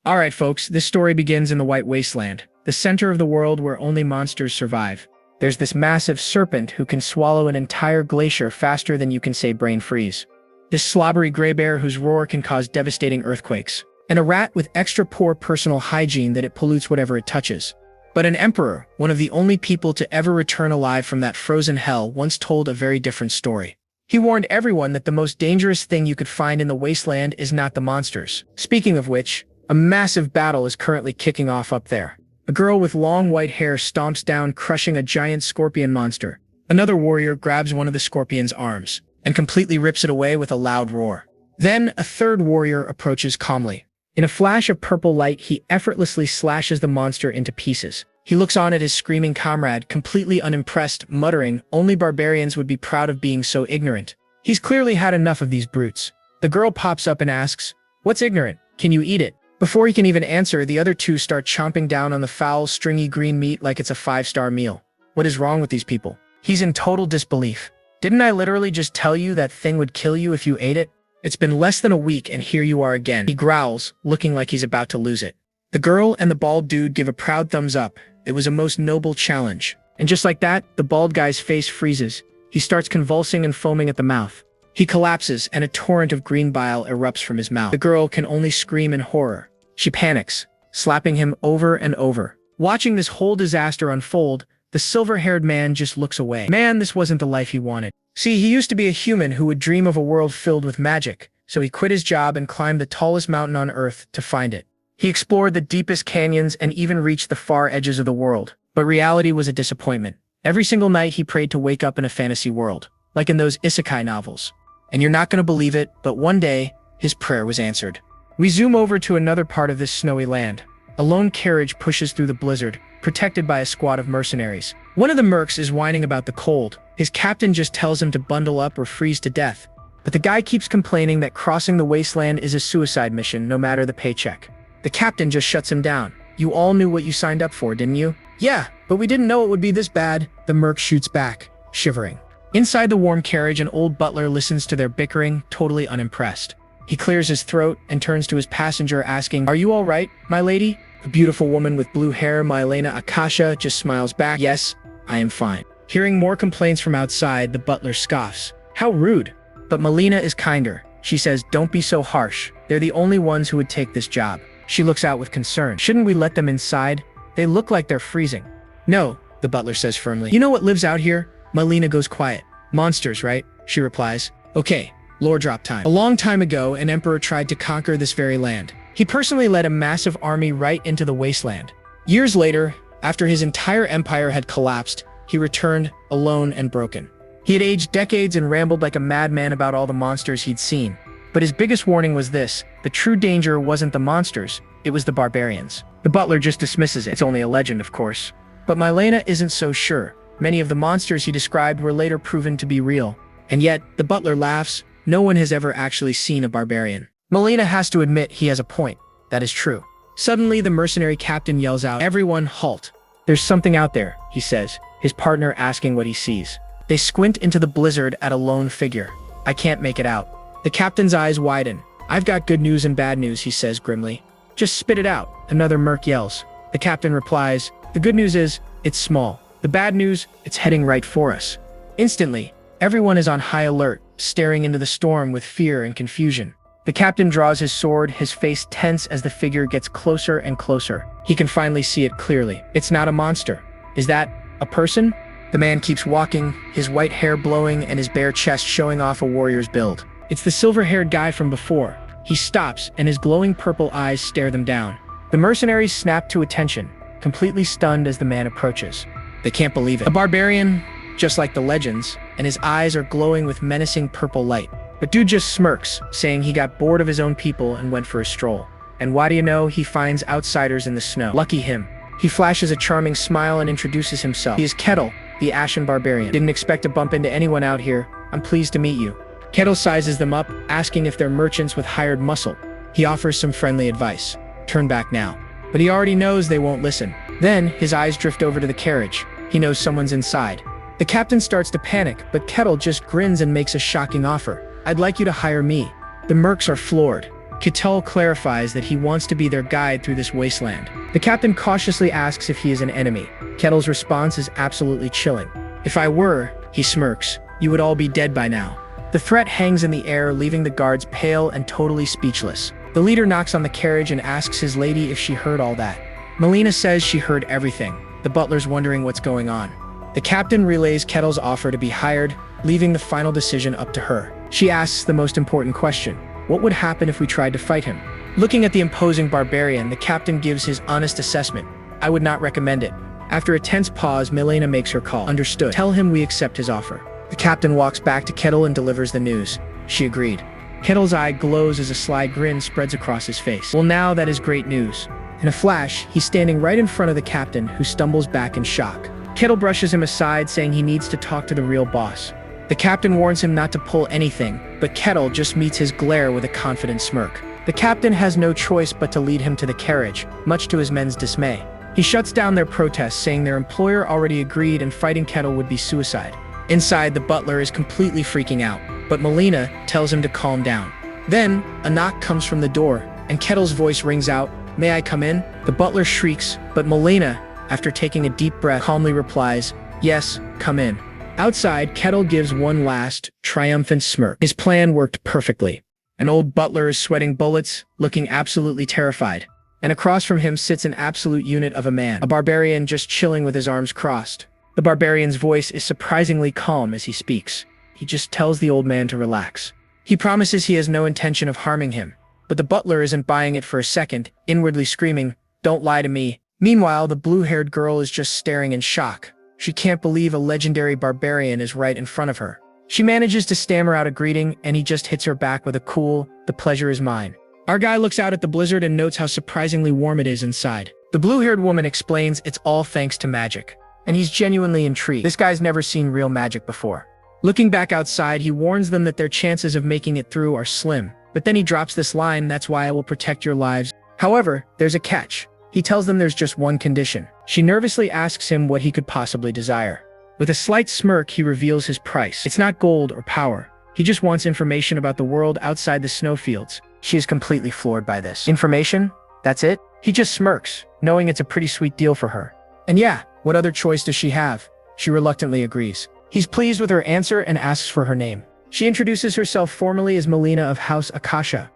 Alright folks, this story begins in the White Wasteland, the center of the world where only monsters survive. There's this massive serpent who can swallow an entire glacier faster than you can say brain freeze. This slobbery gray bear whose roar can cause devastating earthquakes. And a rat with extra poor personal hygiene that it pollutes whatever it touches. But an emperor, one of the only people to ever return alive from that frozen hell, once told a very different story. He warned everyone that the most dangerous thing you could find in the wasteland is not the monsters. Speaking of which, a massive battle is currently kicking off up there. A girl with long white hair stomps down, crushing a giant scorpion monster. Another warrior grabs one of the scorpion's arms and completely rips it away with a loud roar. Then a third warrior approaches calmly. In a flash of purple light, he effortlessly slashes the monster into pieces. He looks on at his screaming comrade, completely unimpressed, muttering, "Only barbarians would be proud of being so ignorant." He's clearly had enough of these brutes. The girl pops up and asks, "What's ignorant? Can you eat it?" Before he can even answer, the other two start chomping down on the foul, stringy green meat like it's a 5-star meal. What is wrong with these people? He's in total disbelief. Didn't I literally just tell you that thing would kill you if you ate it? It's been less than a week and here you are again. He growls, looking like he's about to lose it. The girl and the bald dude give a proud thumbs up. It was a most noble challenge. And just like that, the bald guy's face freezes. He starts convulsing and foaming at the mouth. He collapses and a torrent of green bile erupts from his mouth. The girl can only scream in horror. She panics, slapping him over and over. Watching this whole disaster unfold, the silver-haired man just looks away. Man, this wasn't the life he wanted. See, he used to be a human who would dream of a world filled with magic, so he quit his job and climbed the tallest mountain on Earth to find it. He explored the deepest canyons and even reached the far edges of the world. But reality was a disappointment. Every single night he prayed to wake up in a fantasy world, like in those isekai novels. And you're not going to believe it, but one day, his prayer was answered. We zoom over to another part of this snowy land. A lone carriage pushes through the blizzard, protected by a squad of mercenaries. One of the mercs is whining about the cold. His captain just tells him to bundle up or freeze to death. But the guy keeps complaining that crossing the wasteland is a suicide mission, no matter the paycheck. The captain just shuts him down. "You all knew what you signed up for, didn't you?" "Yeah, but we didn't know it would be this bad," the merc shoots back, shivering. Inside the warm carriage, an old butler listens to their bickering, totally unimpressed. He clears his throat and turns to his passenger asking, "Are you all right, my lady?" The beautiful woman with blue hair, Milena Akasha, just smiles back, "Yes, I am fine." Hearing more complaints from outside, the butler scoffs. "How rude." But Melina is kinder. She says, "Don't be so harsh. They're the only ones who would take this job." She looks out with concern. "Shouldn't we let them inside? They look like they're freezing." "No," the butler says firmly. "You know what lives out here?" Melina goes quiet. "Monsters, right?" she replies. "Okay, lore drop time. A long time ago, an emperor tried to conquer this very land. He personally led a massive army right into the wasteland. Years later, after his entire empire had collapsed, he returned alone and broken. He had aged decades and rambled like a madman about all the monsters he'd seen. But his biggest warning was this: the true danger wasn't the monsters, it was the barbarians. The butler just dismisses it. It's only a legend, of course. But Milena isn't so sure. Many of the monsters he described were later proven to be real. And yet, the butler laughs. No one has ever actually seen a barbarian. Melina has to admit he has a point. That is true. Suddenly, the mercenary captain yells out, "Everyone, halt. There's something out there," he says, his partner asking what he sees. They squint into the blizzard at a lone figure. "I can't make it out." The captain's eyes widen. "I've got good news and bad news," he says grimly. "Just spit it out," another merc yells. The captain replies, "The good news is, it's small. The bad news, it's heading right for us." Instantly, everyone is on high alert, staring into the storm with fear and confusion. The captain draws his sword, his face tense as the figure gets closer and closer. He can finally see it clearly. It's not a monster. Is that a person? The man keeps walking, his white hair blowing and his bare chest showing off a warrior's build. It's the silver-haired guy from before. He stops, and his glowing purple eyes stare them down. The mercenaries snap to attention, completely stunned as the man approaches. They can't believe it. A barbarian, just like the legends, and his eyes are glowing with menacing purple light. But dude just smirks, saying he got bored of his own people and went for a stroll. And why do you know, he finds outsiders in the snow. Lucky him. He flashes a charming smile and introduces himself. He is Kettle, the Ashen Barbarian. "Didn't expect to bump into anyone out here. I'm pleased to meet you." Kettle sizes them up, asking if they're merchants with hired muscle. He offers some friendly advice. "Turn back now." But he already knows they won't listen. Then, his eyes drift over to the carriage. He knows someone's inside. The captain starts to panic, but Kettle just grins and makes a shocking offer. "I'd like you to hire me." The mercs are floored. Kettle clarifies that he wants to be their guide through this wasteland. The captain cautiously asks if he is an enemy. Kettle's response is absolutely chilling. "If I were," he smirks, "you would all be dead by now." The threat hangs in the air, leaving the guards pale and totally speechless. The leader knocks on the carriage and asks his lady if she heard all that. Melina says she heard everything. The butler's wondering what's going on. The captain relays Kettle's offer to be hired, leaving the final decision up to her. She asks the most important question: what would happen if we tried to fight him? Looking at the imposing barbarian, the captain gives his honest assessment. "I would not recommend it." After a tense pause, Melina makes her call. "Understood. Tell him we accept his offer." The captain walks back to Kettle and delivers the news. She agreed. Kettle's eye glows as a sly grin spreads across his face. Well, now that is great news. In a flash, he's standing right in front of the captain, who stumbles back in shock. Kettle brushes him aside, saying he needs to talk to the real boss. The captain warns him not to pull anything, but Kettle just meets his glare with a confident smirk. The captain has no choice but to lead him to the carriage, much to his men's dismay. He shuts down their protests, saying their employer already agreed and fighting Kettle would be suicide. Inside, the butler is completely freaking out, but Melina tells him to calm down. Then, a knock comes from the door, and Kettle's voice rings out, "May I come in?" The butler shrieks, but Melina, after taking a deep breath, calmly replies, "Yes, come in." Outside, Kettle gives one last, triumphant smirk. His plan worked perfectly. An old butler is sweating bullets, looking absolutely terrified. And across from him sits an absolute unit of a man, a barbarian just chilling with his arms crossed. The barbarian's voice is surprisingly calm as he speaks. He just tells the old man to relax. He promises he has no intention of harming him. But the butler isn't buying it for a second, inwardly screaming, "Don't lie to me." Meanwhile, the blue-haired girl is just staring in shock. She can't believe a legendary barbarian is right in front of her. She manages to stammer out a greeting, and he just hits her back with a cool, "The pleasure is mine." Our guy looks out at the blizzard and notes how surprisingly warm it is inside. The blue-haired woman explains it's all thanks to magic. And he's genuinely intrigued. This guy's never seen real magic before. Looking back outside, he warns them that their chances of making it through are slim. But then he drops this line, "That's why I will protect your lives." However, there's a catch. He tells them there's just one condition. She nervously asks him what he could possibly desire. With a slight smirk, he reveals his price. It's not gold or power. He just wants information about the world outside the snowfields. She is completely floored by this. Information? That's it? He just smirks, knowing it's a pretty sweet deal for her. And yeah, what other choice does she have? She reluctantly agrees. He's pleased with her answer and asks for her name. She introduces herself formally as Melina of House Akasha.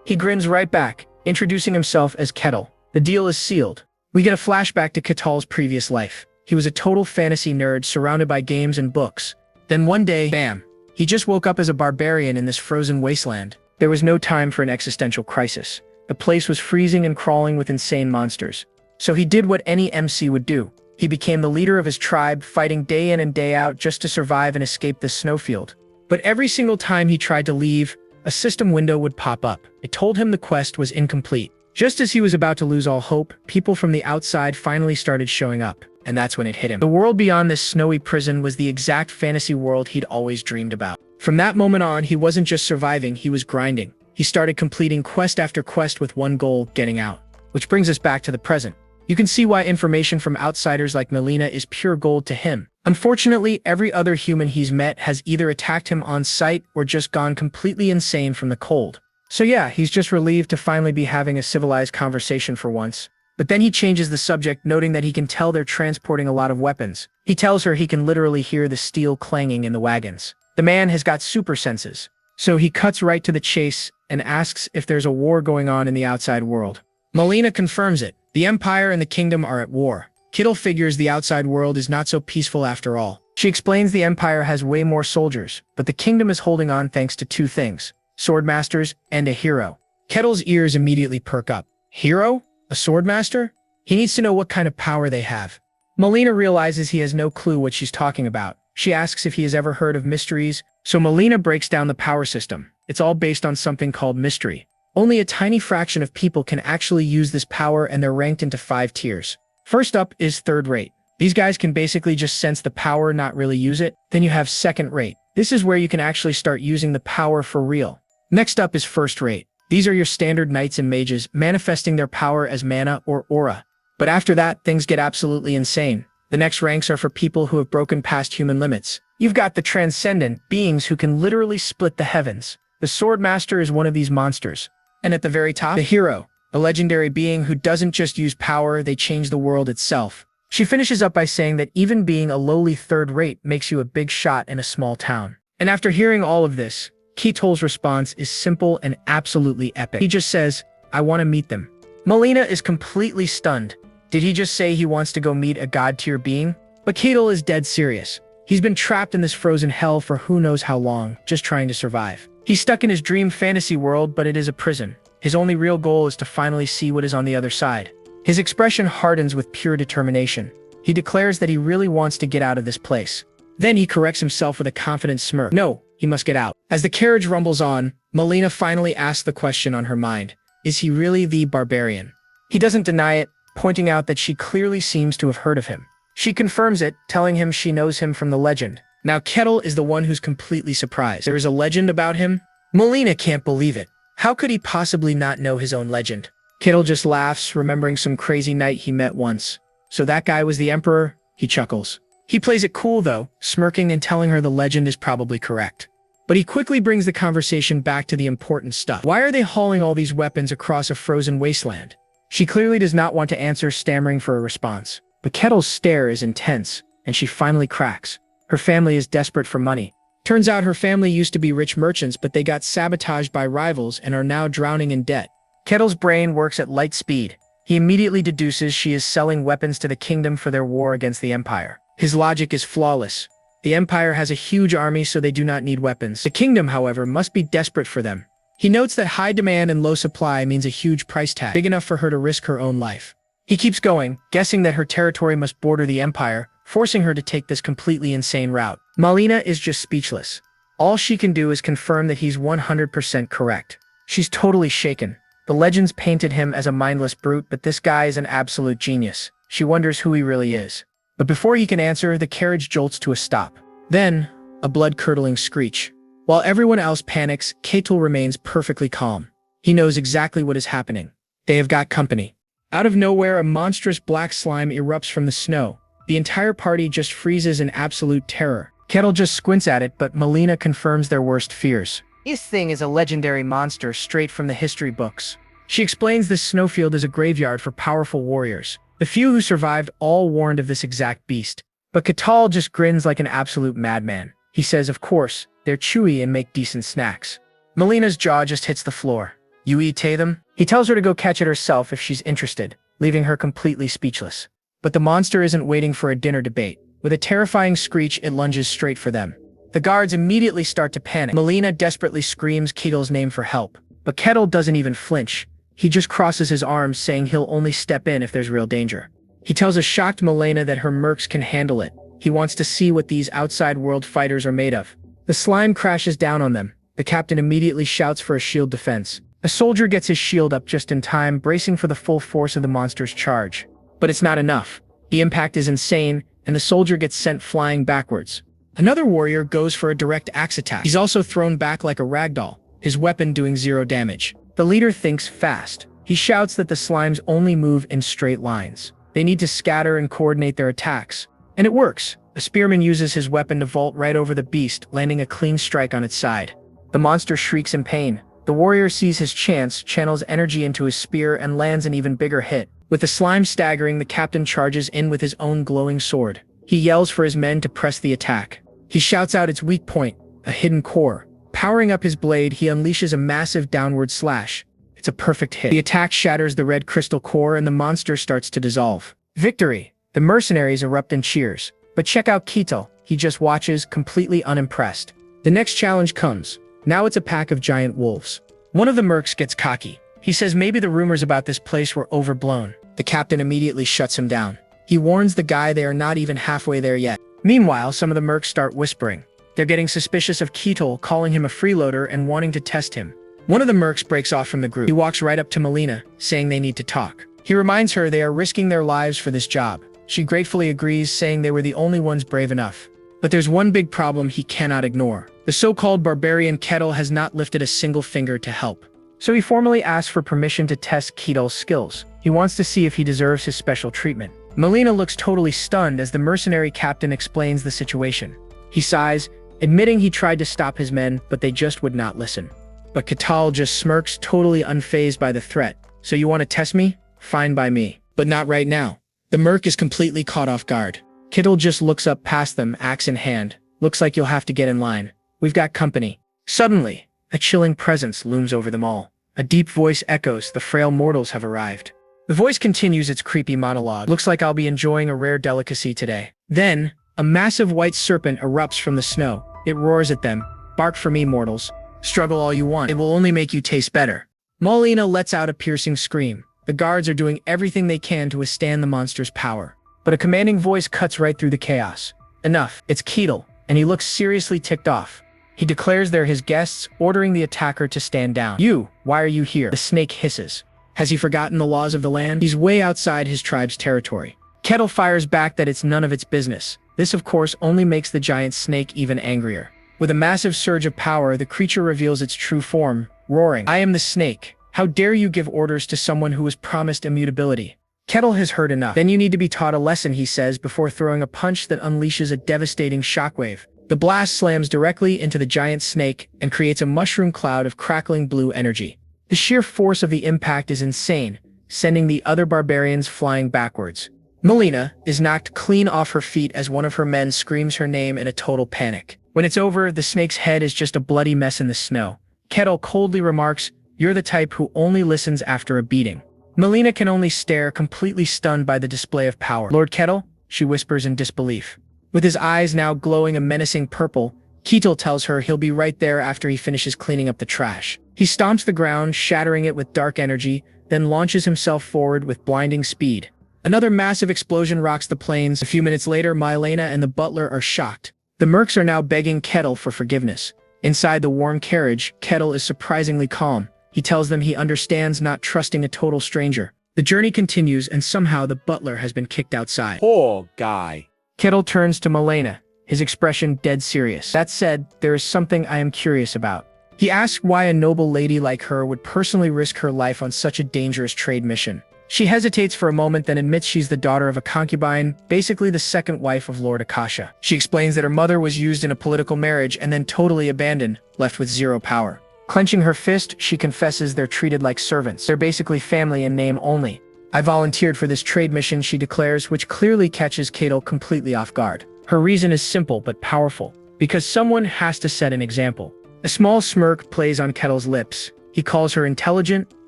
He grins right back, introducing himself as Kettle. The deal is sealed. We get a flashback to Kettle's previous life. He was a total fantasy nerd surrounded by games and books. Then one day, bam, he just woke up as a barbarian in this frozen wasteland. There was no time for an existential crisis. The place was freezing and crawling with insane monsters. So he did what any MC would do. He became the leader of his tribe, fighting day in and day out just to survive and escape this snowfield. But every single time he tried to leave, a system window would pop up. It told him the quest was incomplete. Just as he was about to lose all hope, people from the outside finally started showing up. And that's when it hit him. The world beyond this snowy prison was the exact fantasy world he'd always dreamed about. From that moment on, he wasn't just surviving, he was grinding. He started completing quest after quest with one goal, getting out. Which brings us back to the present. You can see why information from outsiders like Melina is pure gold to him. Unfortunately, every other human he's met has either attacked him on sight or just gone completely insane from the cold. So yeah, he's just relieved to finally be having a civilized conversation for once. But then he changes the subject, noting that he can tell they're transporting a lot of weapons. He tells her he can literally hear the steel clanging in the wagons. The man has got super senses. So he cuts right to the chase and asks if there's a war going on in the outside world. Melina confirms it. The Empire and the Kingdom are at war. Kettle figures the outside world is not so peaceful after all. She explains the Empire has way more soldiers, but the Kingdom is holding on thanks to two things: swordmasters and a hero. Kettle's ears immediately perk up. Hero? A swordmaster? He needs to know what kind of power they have. Melina realizes he has no clue what she's talking about. She asks if he has ever heard of mysteries, so Melina breaks down the power system. It's all based on something called mystery. Only a tiny fraction of people can actually use this power, and they're ranked into 5 tiers. First up is third rate. These guys can basically just sense the power, not really use it. Then you have second rate. This is where you can actually start using the power for real. Next up is first rate. These are your standard knights and mages, manifesting their power as mana or aura. But after that, things get absolutely insane. The next ranks are for people who have broken past human limits. You've got the transcendent beings who can literally split the heavens. The swordmaster is one of these monsters. And at the very top, the hero, a legendary being who doesn't just use power, they change the world itself. She finishes up by saying that even being a lowly third-rate makes you a big shot in a small town. And after hearing all of this, Keitol's response is simple and absolutely epic. He just says, "I want to meet them." Melina is completely stunned. Did he just say he wants to go meet a god-tier being? But Keitol is dead serious. He's been trapped in this frozen hell for who knows how long, just trying to survive. He's stuck in his dream fantasy world, but it is a prison. His only real goal is to finally see what is on the other side. His expression hardens with pure determination. He declares that he really wants to get out of this place. Then he corrects himself with a confident smirk. No, he must get out. As the carriage rumbles on, Melina finally asks the question on her mind. Is he really the barbarian? He doesn't deny it, pointing out that she clearly seems to have heard of him. She confirms it, telling him she knows him from the legend. Now Ketil is the one who's completely surprised. There is a legend about him? Melina can't believe it. How could he possibly not know his own legend? Ketil just laughs, remembering some crazy knight he met once. So that guy was the emperor? He chuckles. He plays it cool though, smirking and telling her the legend is probably correct. But he quickly brings the conversation back to the important stuff. Why are they hauling all these weapons across a frozen wasteland? She clearly does not want to answer, stammering for a response. But Ketil's stare is intense, and she finally cracks. Her family is desperate for money. Turns out her family used to be rich merchants, but they got sabotaged by rivals and are now drowning in debt. Ketil's brain works at light speed. He immediately deduces she is selling weapons to the kingdom for their war against the empire. His logic is flawless. The empire has a huge army, so they do not need weapons. The kingdom, however, must be desperate for them. He notes that high demand and low supply means a huge price tag, big enough for her to risk her own life. He keeps going, guessing that her territory must border the empire, forcing her to take this completely insane route. Melina is just speechless. All she can do is confirm that he's 100% correct. She's totally shaken. The legends painted him as a mindless brute, but this guy is an absolute genius. She wonders who he really is. But before he can answer, the carriage jolts to a stop. Then, a blood-curdling screech. While everyone else panics, Ketil remains perfectly calm. He knows exactly what is happening. They have got company. Out of nowhere, a monstrous black slime erupts from the snow. The entire party just freezes in absolute terror. Ketil just squints at it, but Melina confirms their worst fears. This thing is a legendary monster straight from the history books. She explains this snowfield is a graveyard for powerful warriors. The few who survived all warned of this exact beast. But Ketil just grins like an absolute madman. He says, of course, they're chewy and make decent snacks. Melina's jaw just hits the floor. You eat them? He tells her to go catch it herself if she's interested, leaving her completely speechless. But the monster isn't waiting for a dinner debate. With a terrifying screech, it lunges straight for them. The guards immediately start to panic. Melina desperately screams Ketil's name for help. But Ketil doesn't even flinch. He just crosses his arms, saying he'll only step in if there's real danger. He tells a shocked Melina that her mercs can handle it. He wants to see what these outside world fighters are made of. The slime crashes down on them. The captain immediately shouts for a shield defense. A soldier gets his shield up just in time, bracing for the full force of the monster's charge. But it's not enough. The impact is insane, and the soldier gets sent flying backwards. Another warrior goes for a direct axe attack. He's also thrown back like a ragdoll, his weapon doing 0 damage. The leader thinks fast. He shouts that the slimes only move in straight lines. They need to scatter and coordinate their attacks. And it works. A spearman uses his weapon to vault right over the beast, landing a clean strike on its side. The monster shrieks in pain. The warrior sees his chance, channels energy into his spear, and lands an even bigger hit. With the slime staggering, the captain charges in with his own glowing sword. He yells for his men to press the attack. He shouts out its weak point, a hidden core. Powering up his blade, he unleashes a massive downward slash. It's a perfect hit. The attack shatters the red crystal core, and the monster starts to dissolve. Victory! The mercenaries erupt in cheers. But check out Ketil. He just watches, completely unimpressed. The next challenge comes. Now it's a pack of giant wolves. One of the mercs gets cocky. He says maybe the rumors about this place were overblown. The captain immediately shuts him down. He warns the guy they are not even halfway there yet. Meanwhile, some of the mercs start whispering. They're getting suspicious of Ketil, calling him a freeloader and wanting to test him. One of the mercs breaks off from the group. He walks right up to Melina, saying they need to talk. He reminds her they are risking their lives for this job. She gratefully agrees, saying they were the only ones brave enough. But there's one big problem he cannot ignore. The so-called barbarian Ketil has not lifted a single finger to help. So he formally asks for permission to test Ketil's skills. He wants to see if he deserves his special treatment. Melina looks totally stunned as the mercenary captain explains the situation. He sighs, admitting he tried to stop his men, but they just would not listen. but Ketal just smirks, totally unfazed by the threat. So you want to test me? Fine by me. But not right now. The merc is completely caught off guard. Ketal just looks up past them, axe in hand. Looks like you'll have to get in line. We've got company. Suddenly, a chilling presence looms over them all. A deep voice echoes, the frail mortals have arrived. The voice continues its creepy monologue. Looks like I'll be enjoying a rare delicacy today. Then, a massive white serpent erupts from the snow. It roars at them. Bark for me, mortals. Struggle all you want. It will only make you taste better. Molina lets out a piercing scream. The guards are doing everything they can to withstand the monster's power. But a commanding voice cuts right through the chaos. Enough. It's Ketal, and he looks seriously ticked off. He declares they're his guests, ordering the attacker to stand down. You, why are you here? The snake hisses. Has he forgotten the laws of the land? He's way outside his tribe's territory. Ketal fires back that it's none of its business. This, of course, only makes the giant snake even angrier. With a massive surge of power, the creature reveals its true form, roaring, I am the snake. How dare you give orders to someone who was promised immutability? Ketal has heard enough. Then you need to be taught a lesson, he says, before throwing a punch that unleashes a devastating shockwave. The blast slams directly into the giant snake and creates a mushroom cloud of crackling blue energy. The sheer force of the impact is insane, sending the other barbarians flying backwards. Molina is knocked clean off her feet as one of her men screams her name in a total panic. When it's over, the snake's head is just a bloody mess in the snow. Ketal coldly remarks, you're the type who only listens after a beating. Molina can only stare, completely stunned by the display of power. Lord Ketal, she whispers in disbelief. With his eyes now glowing a menacing purple, Ketal tells her he'll be right there after he finishes cleaning up the trash. He stomps the ground, shattering it with dark energy, then launches himself forward with blinding speed. Another massive explosion rocks the plains. A few minutes later, Mylena and the butler are shocked. The mercs are now begging Ketal for forgiveness. Inside the worn carriage, Ketal is surprisingly calm. He tells them he understands not trusting a total stranger. The journey continues, and somehow the butler has been kicked outside. Poor guy. Ketal turns to Mylena, his expression dead serious. That said, there is something I am curious about. He asks why a noble lady like her would personally risk her life on such a dangerous trade mission. She hesitates for a moment, then admits she's the daughter of a concubine, basically the second wife of Lord Akasha. She explains that her mother was used in a political marriage and then totally abandoned, left with zero power. Clenching her fist, she confesses they're treated like servants. They're basically family in name only. I volunteered for this trade mission, she declares, which clearly catches Ketal completely off guard. Her reason is simple but powerful, because someone has to set an example. A small smirk plays on Ketal's lips. He calls her intelligent,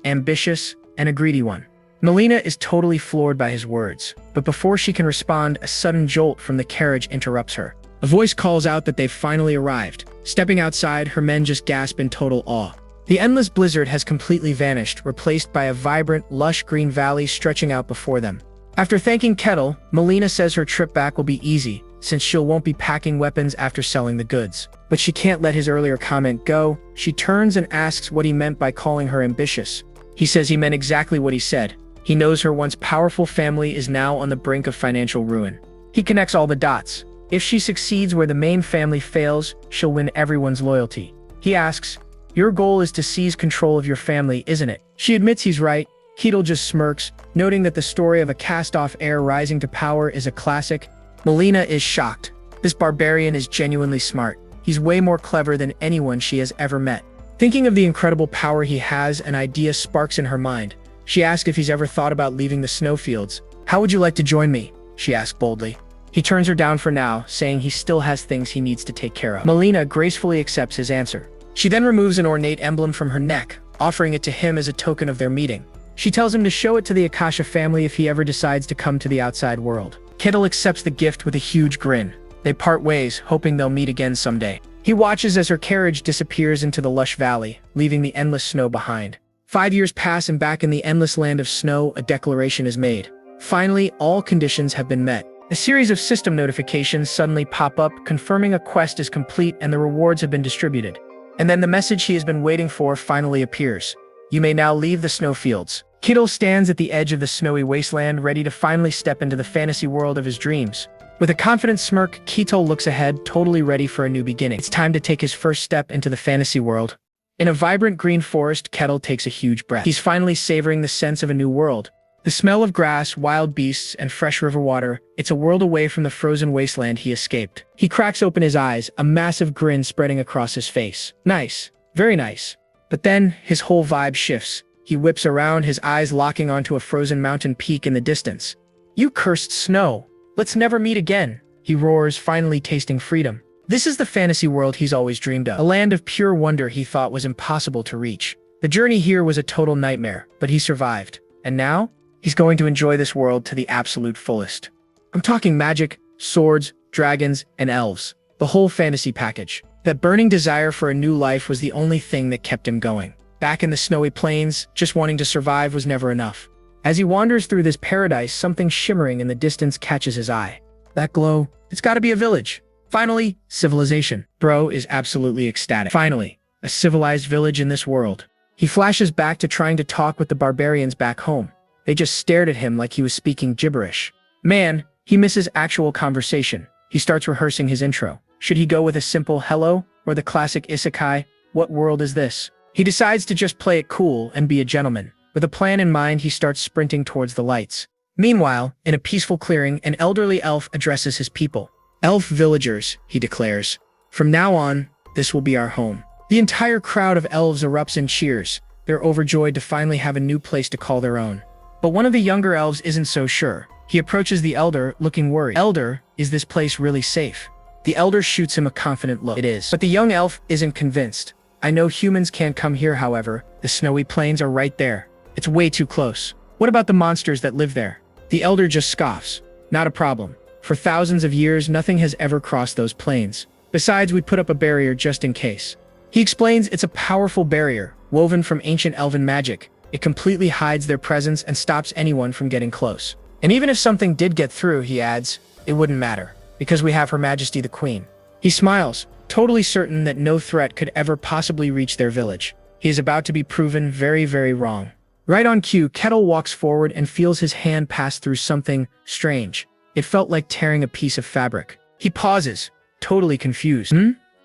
ambitious, and a greedy one. Molina is totally floored by his words, but before she can respond, a sudden jolt from the carriage interrupts her. A voice calls out that they've finally arrived. Stepping outside, her men just gasp in total awe. The endless blizzard has completely vanished, replaced by a vibrant, lush green valley stretching out before them. After thanking Ketal, Molina says her trip back will be easy, since she won't be packing weapons after selling the goods. But she can't let his earlier comment go. She turns and asks what he meant by calling her ambitious. He says he meant exactly what he said. He knows her once powerful family is now on the brink of financial ruin. He connects all the dots. If she succeeds where the main family fails, she'll win everyone's loyalty. He asks, your goal is to seize control of your family, isn't it? She admits he's right. Ketal just smirks, noting that the story of a cast-off heir rising to power is a classic. Molina is shocked. This barbarian is genuinely smart. He's way more clever than anyone she has ever met. Thinking of the incredible power he has, an idea sparks in her mind. She asks if he's ever thought about leaving the snowfields. How would you like to join me? She asks boldly. He turns her down for now, saying he still has things he needs to take care of. Molina gracefully accepts his answer. She then removes an ornate emblem from her neck, offering it to him as a token of their meeting. She tells him to show it to the Akasha family if he ever decides to come to the outside world. Ketal accepts the gift with a huge grin. They part ways, hoping they'll meet again someday. He watches as her carriage disappears into the lush valley, leaving the endless snow behind. 5 years pass, and back in the endless land of snow, a declaration is made. Finally, all conditions have been met. A series of system notifications suddenly pop up, confirming a quest is complete and the rewards have been distributed. And then the message he has been waiting for finally appears. You may now leave the snowfields. Ketal stands at the edge of the snowy wasteland, ready to finally step into the fantasy world of his dreams. With a confident smirk, Ketal looks ahead, totally ready for a new beginning. It's time to take his first step into the fantasy world. In a vibrant green forest, Ketal takes a huge breath. He's finally savoring the sense of a new world. The smell of grass, wild beasts, and fresh river water, it's a world away from the frozen wasteland he escaped. He cracks open his eyes, a massive grin spreading across his face. Nice. Very nice. But then, his whole vibe shifts. He whips around, his eyes locking onto a frozen mountain peak in the distance. "You cursed snow! Let's never meet again!" he roars, finally tasting freedom. This is the fantasy world he's always dreamed of, a land of pure wonder he thought was impossible to reach. The journey here was a total nightmare, but he survived. And now, he's going to enjoy this world to the absolute fullest. I'm talking magic, swords, dragons, and elves. The whole fantasy package. That burning desire for a new life was the only thing that kept him going. Back in the snowy plains, just wanting to survive was never enough. As he wanders through this paradise, something shimmering in the distance catches his eye. That glow, it's gotta be a village. Finally, civilization. Bro is absolutely ecstatic. Finally, a civilized village in this world. He flashes back to trying to talk with the barbarians back home. They just stared at him like he was speaking gibberish. Man, he misses actual conversation. He starts rehearsing his intro. Should he go with a simple hello or the classic isekai, what world is this? He decides to just play it cool and be a gentleman. With a plan in mind, he starts sprinting towards the lights. Meanwhile, in a peaceful clearing, an elderly elf addresses his people. "Elf villagers," he declares. "From now on, this will be our home." The entire crowd of elves erupts in cheers. They're overjoyed to finally have a new place to call their own. But one of the younger elves isn't so sure. He approaches the elder, looking worried. "Elder, is this place really safe?" The elder shoots him a confident look. "It is." But the young elf isn't convinced. "I know humans can't come here, however. The snowy plains are right there. It's way too close. What about the monsters that live there?" The elder just scoffs. "Not a problem. For thousands of years, nothing has ever crossed those plains. Besides, we put up a barrier just in case." He explains it's a powerful barrier, woven from ancient elven magic. It completely hides their presence and stops anyone from getting close. And even if something did get through, he adds, it wouldn't matter, because we have Her Majesty the Queen. He smiles, totally certain that no threat could ever possibly reach their village. He is about to be proven very, very wrong. Right on cue, Kettle walks forward and feels his hand pass through something strange. It felt like tearing a piece of fabric. He pauses, totally confused.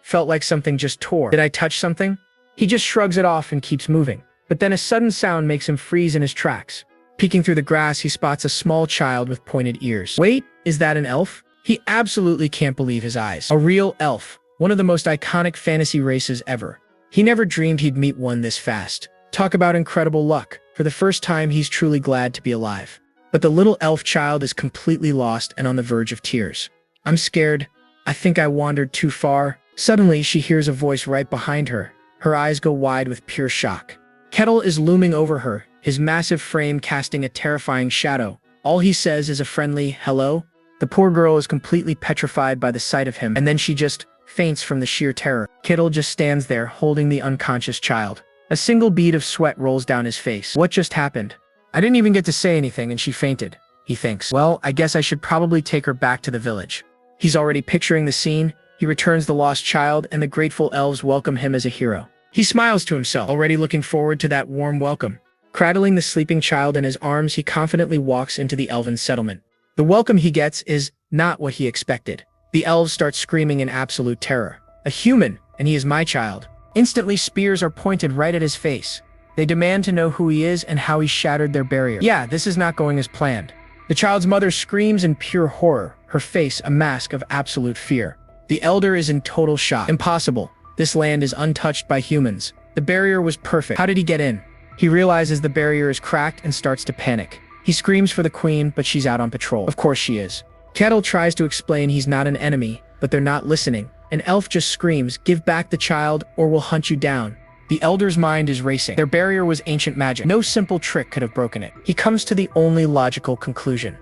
Felt like something just tore. Did I touch something? He just shrugs it off and keeps moving. But then a sudden sound makes him freeze in his tracks. Peeking through the grass, he spots a small child with pointed ears. Wait, is that an elf? He absolutely can't believe his eyes. A real elf, one of the most iconic fantasy races ever. He never dreamed he'd meet one this fast. Talk about incredible luck. For the first time, he's truly glad to be alive. But the little elf child is completely lost and on the verge of tears. "I'm scared. I think I wandered too far." Suddenly, she hears a voice right behind her. Her eyes go wide with pure shock. Kettle is looming over her, his massive frame casting a terrifying shadow. All he says is a friendly, "Hello?" The poor girl is completely petrified by the sight of him, and then she just faints from the sheer terror. Kettle just stands there, holding the unconscious child. A single bead of sweat rolls down his face. What just happened? I didn't even get to say anything and she fainted, he thinks. Well, I guess I should probably take her back to the village. He's already picturing the scene. He returns the lost child and the grateful elves welcome him as a hero. He smiles to himself, already looking forward to that warm welcome. Cradling the sleeping child in his arms, he confidently walks into the elven settlement. The welcome he gets is not what he expected. The elves start screaming in absolute terror. A human, and he is my child. Instantly, spears are pointed right at his face. They demand to know who he is and how he shattered their barrier. Yeah, this is not going as planned. The child's mother screams in pure horror, her face a mask of absolute fear. The elder is in total shock. Impossible. This land is untouched by humans. The barrier was perfect. How did he get in? He realizes the barrier is cracked and starts to panic. He screams for the queen, but she's out on patrol. Of course she is. Kettle tries to explain he's not an enemy, but they're not listening. An elf just screams, "Give back the child or we'll hunt you down." The elder's mind is racing. Their barrier was ancient magic. No simple trick could have broken it. He comes to the only logical conclusion.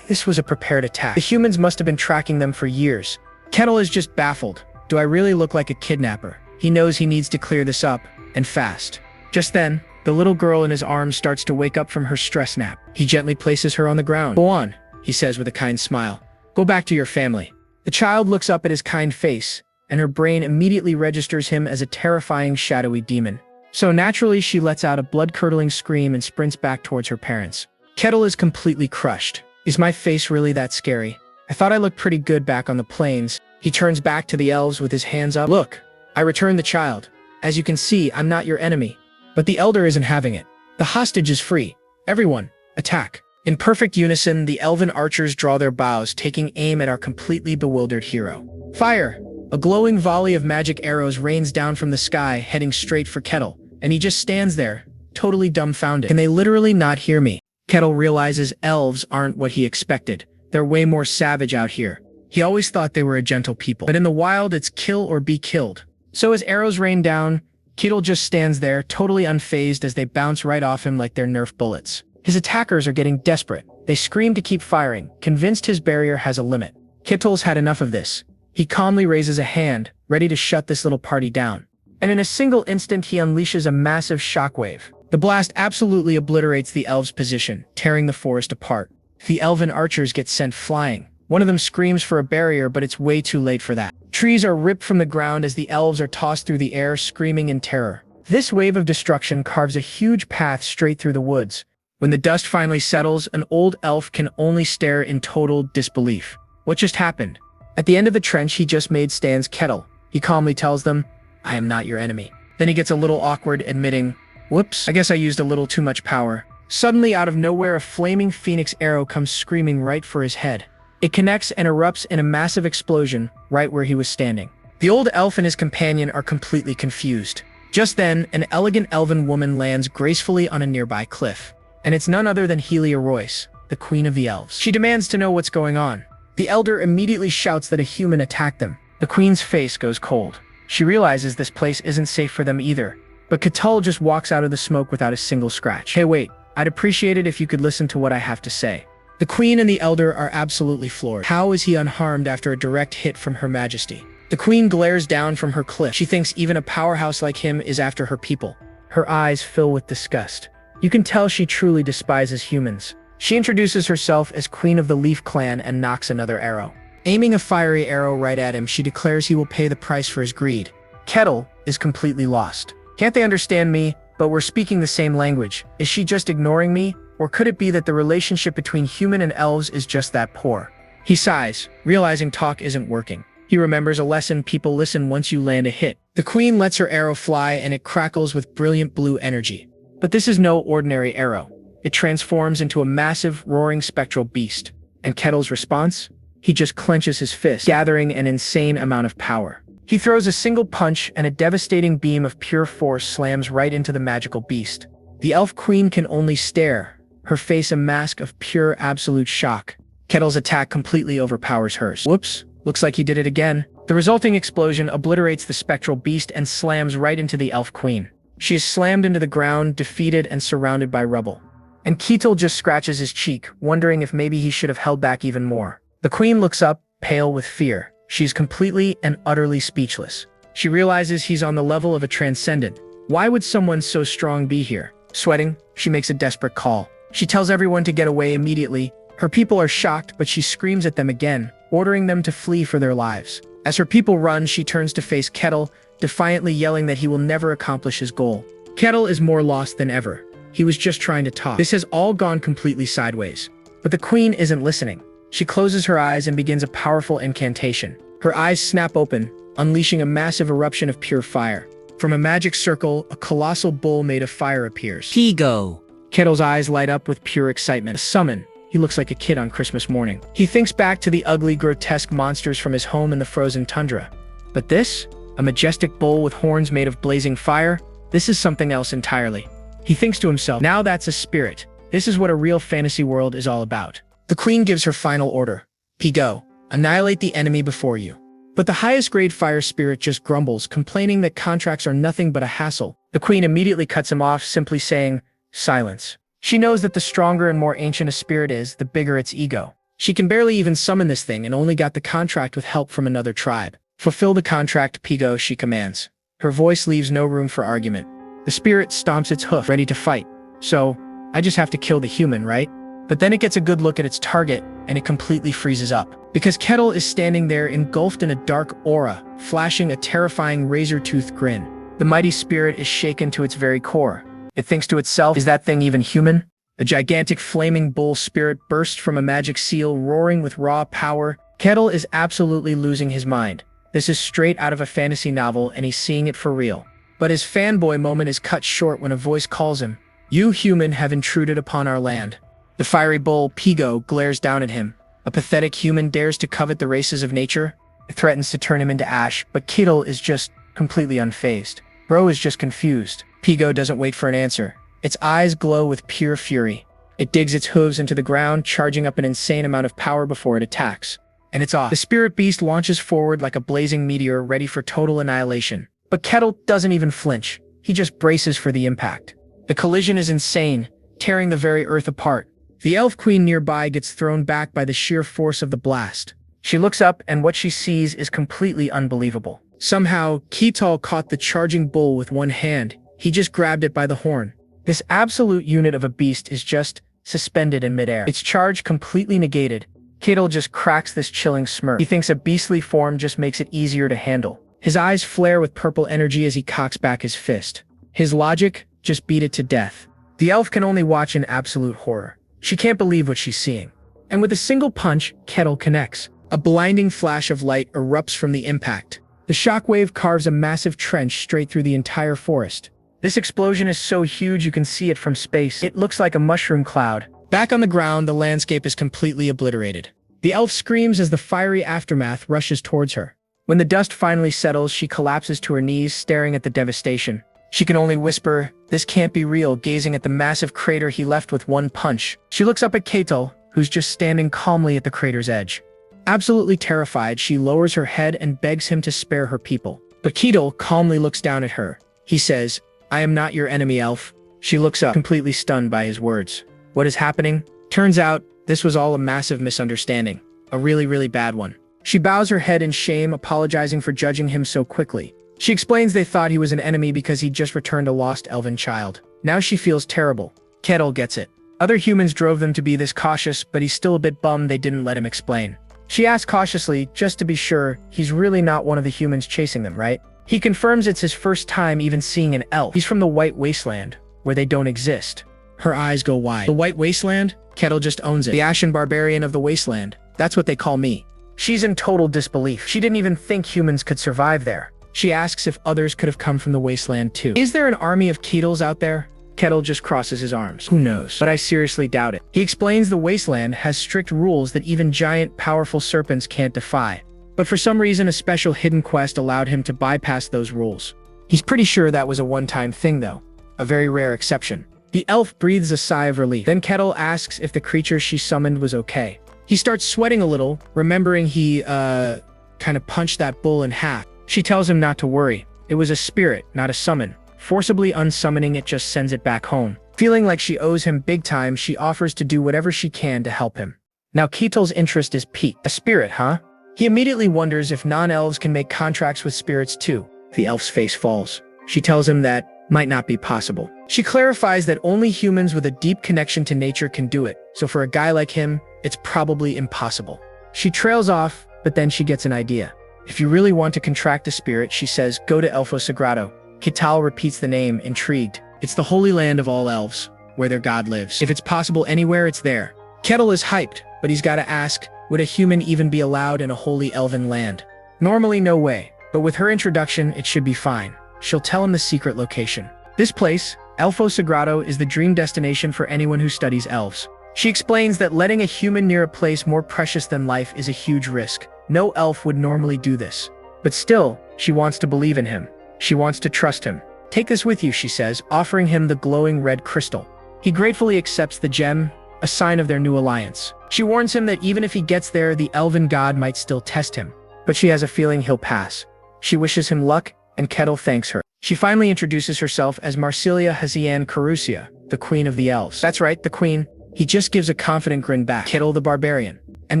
This was a prepared attack. The humans must have been tracking them for years. Kettle is just baffled. Do I really look like a kidnapper? He knows he needs to clear this up, and fast. Just then, the little girl in his arms starts to wake up from her stress nap. He gently places her on the ground. "Go on," he says with a kind smile. "Go back to your family." The child looks up at his kind face, and her brain immediately registers him as a terrifying, shadowy demon. So naturally, she lets out a blood-curdling scream and sprints back towards her parents. Kettle is completely crushed. Is my face really that scary? I thought I looked pretty good back on the plains. He turns back to the elves with his hands up. "Look, I returned the child. As you can see, I'm not your enemy." But the elder isn't having it. "The hostage is free. Everyone, attack." In perfect unison, the elven archers draw their bows, taking aim at our completely bewildered hero. Fire! A glowing volley of magic arrows rains down from the sky, heading straight for Kettle. and he just stands there, totally dumbfounded. Can they literally not hear me? Kettle realizes elves aren't what he expected. They're way more savage out here. He always thought they were a gentle people, but in the wild it's kill or be killed. So as arrows rain down, Kettle just stands there, totally unfazed as they bounce right off him like they're Nerf bullets. His attackers are getting desperate. They scream to keep firing, convinced his barrier has a limit. Kettle's had enough of this. He calmly raises a hand, ready to shut this little party down. And in a single instant he unleashes a massive shockwave. The blast absolutely obliterates the elves' position, tearing the forest apart. The elven archers get sent flying. One of them screams for a barrier, but it's way too late for that. Trees are ripped from the ground as the elves are tossed through the air, screaming in terror. This wave of destruction carves a huge path straight through the woods. When the dust finally settles, an old elf can only stare in total disbelief. What just happened? At the end of the trench he just made stands Kettle. He calmly tells them, "I am not your enemy." Then he gets a little awkward, admitting, "Whoops, I guess I used a little too much power." Suddenly, out of nowhere, a flaming phoenix arrow comes screaming right for his head. It connects and erupts in a massive explosion right where he was standing. The old elf and his companion are completely confused. Just then, an elegant elven woman lands gracefully on a nearby cliff. And it's none other than Helia Royce, the queen of the elves. She demands to know what's going on. The elder immediately shouts that a human attacked them. The queen's face goes cold. She realizes this place isn't safe for them either. But Ketul just walks out of the smoke without a single scratch. "Hey wait, I'd appreciate it if you could listen to what I have to say." The queen and the elder are absolutely floored. How is he unharmed after a direct hit from Her Majesty? The queen glares down from her cliff. She thinks even a powerhouse like him is after her people. Her eyes fill with disgust. You can tell she truly despises humans. She introduces herself as Queen of the Leaf Clan and knocks another arrow. Aiming a fiery arrow right at him, she declares he will pay the price for his greed. Kettle is completely lost. Can't they understand me? But we're speaking the same language. Is she just ignoring me? Or could it be that the relationship between human and elves is just that poor? He sighs, realizing talk isn't working. He remembers a lesson: people listen once you land a hit. The queen lets her arrow fly and it crackles with brilliant blue energy. But this is no ordinary arrow. It transforms into a massive, roaring spectral beast. And Kettle's response? He just clenches his fist, gathering an insane amount of power. He throws a single punch and a devastating beam of pure force slams right into the magical beast. The elf queen can only stare, her face a mask of pure absolute shock. Kettle's attack completely overpowers hers. Whoops, looks like he did it again. The resulting explosion obliterates the spectral beast and slams right into the elf queen. She is slammed into the ground, defeated and surrounded by rubble. And Kettle just scratches his cheek, wondering if maybe he should have held back even more. The queen looks up, pale with fear. She's completely and utterly speechless. She realizes he's on the level of a transcendent. Why would someone so strong be here? Sweating, she makes a desperate call. She tells everyone to get away immediately. Her people are shocked, but she screams at them again, ordering them to flee for their lives. As her people run, she turns to face Kettle, defiantly yelling that he will never accomplish his goal. Kettle is more lost than ever. He was just trying to talk. This has all gone completely sideways. But the queen isn't listening. She closes her eyes and begins a powerful incantation. Her eyes snap open, unleashing a massive eruption of pure fire. From a magic circle, a colossal bull made of fire appears. Higo. Kettle's eyes light up with pure excitement. A summon. He looks like a kid on Christmas morning. He thinks back to the ugly, grotesque monsters from his home in the frozen tundra. But this? A majestic bull with horns made of blazing fire? This is something else entirely. He thinks to himself, now that's a spirit. This is what a real fantasy world is all about. The queen gives her final order. Go. Annihilate the enemy before you. But the highest grade fire spirit just grumbles, complaining that contracts are nothing but a hassle. The queen immediately cuts him off, simply saying, silence. She knows that the stronger and more ancient a spirit is, the bigger its ego. She can barely even summon this thing and only got the contract with help from another tribe. Fulfill the contract, Pigo, she commands. Her voice leaves no room for argument. The spirit stomps its hoof, ready to fight. So, I just have to kill the human, right? But then it gets a good look at its target, and it completely freezes up. Because Kettle is standing there engulfed in a dark aura, flashing a terrifying razor-toothed grin. The mighty spirit is shaken to its very core. It thinks to itself, is that thing even human? A gigantic flaming bull spirit bursts from a magic seal, roaring with raw power. Kettle is absolutely losing his mind. This is straight out of a fantasy novel, and he's seeing it for real. But his fanboy moment is cut short when a voice calls him. You human have intruded upon our land. The fiery bull, Pigo, glares down at him. A pathetic human dares to covet the races of nature? It threatens to turn him into ash, but Kettle is just completely unfazed. Bro is just confused. Pigo doesn't wait for an answer. Its eyes glow with pure fury. It digs its hooves into the ground, charging up an insane amount of power before it attacks. And it's off. The spirit beast launches forward like a blazing meteor ready for total annihilation. But Kettle doesn't even flinch. He just braces for the impact. The collision is insane, tearing the very earth apart. The elf queen nearby gets thrown back by the sheer force of the blast. She looks up, and what she sees is completely unbelievable. Somehow, Ketal caught the charging bull with one hand. He just grabbed it by the horn. This absolute unit of a beast is just suspended in midair. Its charge completely negated. Ketal just cracks this chilling smirk. He thinks a beastly form just makes it easier to handle. His eyes flare with purple energy as he cocks back his fist. His logic? Just beat it to death. The elf can only watch in absolute horror. She can't believe what she's seeing. And with a single punch, Kettle connects. A blinding flash of light erupts from the impact. The shockwave carves a massive trench straight through the entire forest. This explosion is so huge you can see it from space. It looks like a mushroom cloud. Back on the ground, the landscape is completely obliterated. The elf screams as the fiery aftermath rushes towards her. When the dust finally settles, she collapses to her knees, staring at the devastation. She can only whisper, "This can't be real," gazing at the massive crater he left with one punch. She looks up at Ketal, who's just standing calmly at the crater's edge. Absolutely terrified, she lowers her head and begs him to spare her people. But Ketal calmly looks down at her. He says, "I am not your enemy, elf." She looks up, completely stunned by his words. What is happening? Turns out, this was all a massive misunderstanding. A really bad one. She bows her head in shame, apologizing for judging him so quickly. She explains they thought he was an enemy because he'd just returned a lost elven child. Now she feels terrible. Kettle gets it. Other humans drove them to be this cautious, but he's still a bit bummed they didn't let him explain. She asks cautiously, just to be sure, he's really not one of the humans chasing them, right? He confirms it's his first time even seeing an elf. He's from the White Wasteland, where they don't exist. Her eyes go wide. The White Wasteland? Kettle just owns it. The Ashen Barbarian of the Wasteland. That's what they call me. She's in total disbelief. She didn't even think humans could survive there. She asks if others could have come from the Wasteland too. Is there an army of Kettles out there? Kettle just crosses his arms. Who knows? But I seriously doubt it. He explains the Wasteland has strict rules that even giant, powerful serpents can't defy. But for some reason, a special hidden quest allowed him to bypass those rules. He's pretty sure that was a one-time thing though. A very rare exception. The elf breathes a sigh of relief. Then Kettle asks if the creature she summoned was okay. He starts sweating a little, remembering he, kind of punched that bull in half. She tells him not to worry. It was a spirit, not a summon. Forcibly unsummoning it just sends it back home. Feeling like she owes him big time, she offers to do whatever she can to help him. Now Ketel's interest is piqued. A spirit, huh? He immediately wonders if non-elves can make contracts with spirits too. The elf's face falls. She tells him that might not be possible. She clarifies that only humans with a deep connection to nature can do it, so for a guy like him, it's probably impossible. She trails off, but then she gets an idea. If you really want to contract a spirit, she says, go to Elfo Sagrado. Ketal repeats the name, intrigued. It's the holy land of all elves, where their god lives. If it's possible anywhere, it's there. Kettle is hyped, but he's gotta ask, would a human even be allowed in a holy elven land? Normally, no way, but with her introduction, it should be fine. She'll tell him the secret location. This place, Elfo Sagrado, is the dream destination for anyone who studies elves. She explains that letting a human near a place more precious than life is a huge risk. No elf would normally do this. But still, she wants to believe in him. She wants to trust him. Take this with you, she says, offering him the glowing red crystal. He gratefully accepts the gem, a sign of their new alliance. She warns him that even if he gets there, the elven god might still test him. But she has a feeling he'll pass. She wishes him luck, and Kettle thanks her. She finally introduces herself as Marsilia Hazian Carusia, the queen of the elves. That's right, the queen. He just gives a confident grin back. Kettle the barbarian. And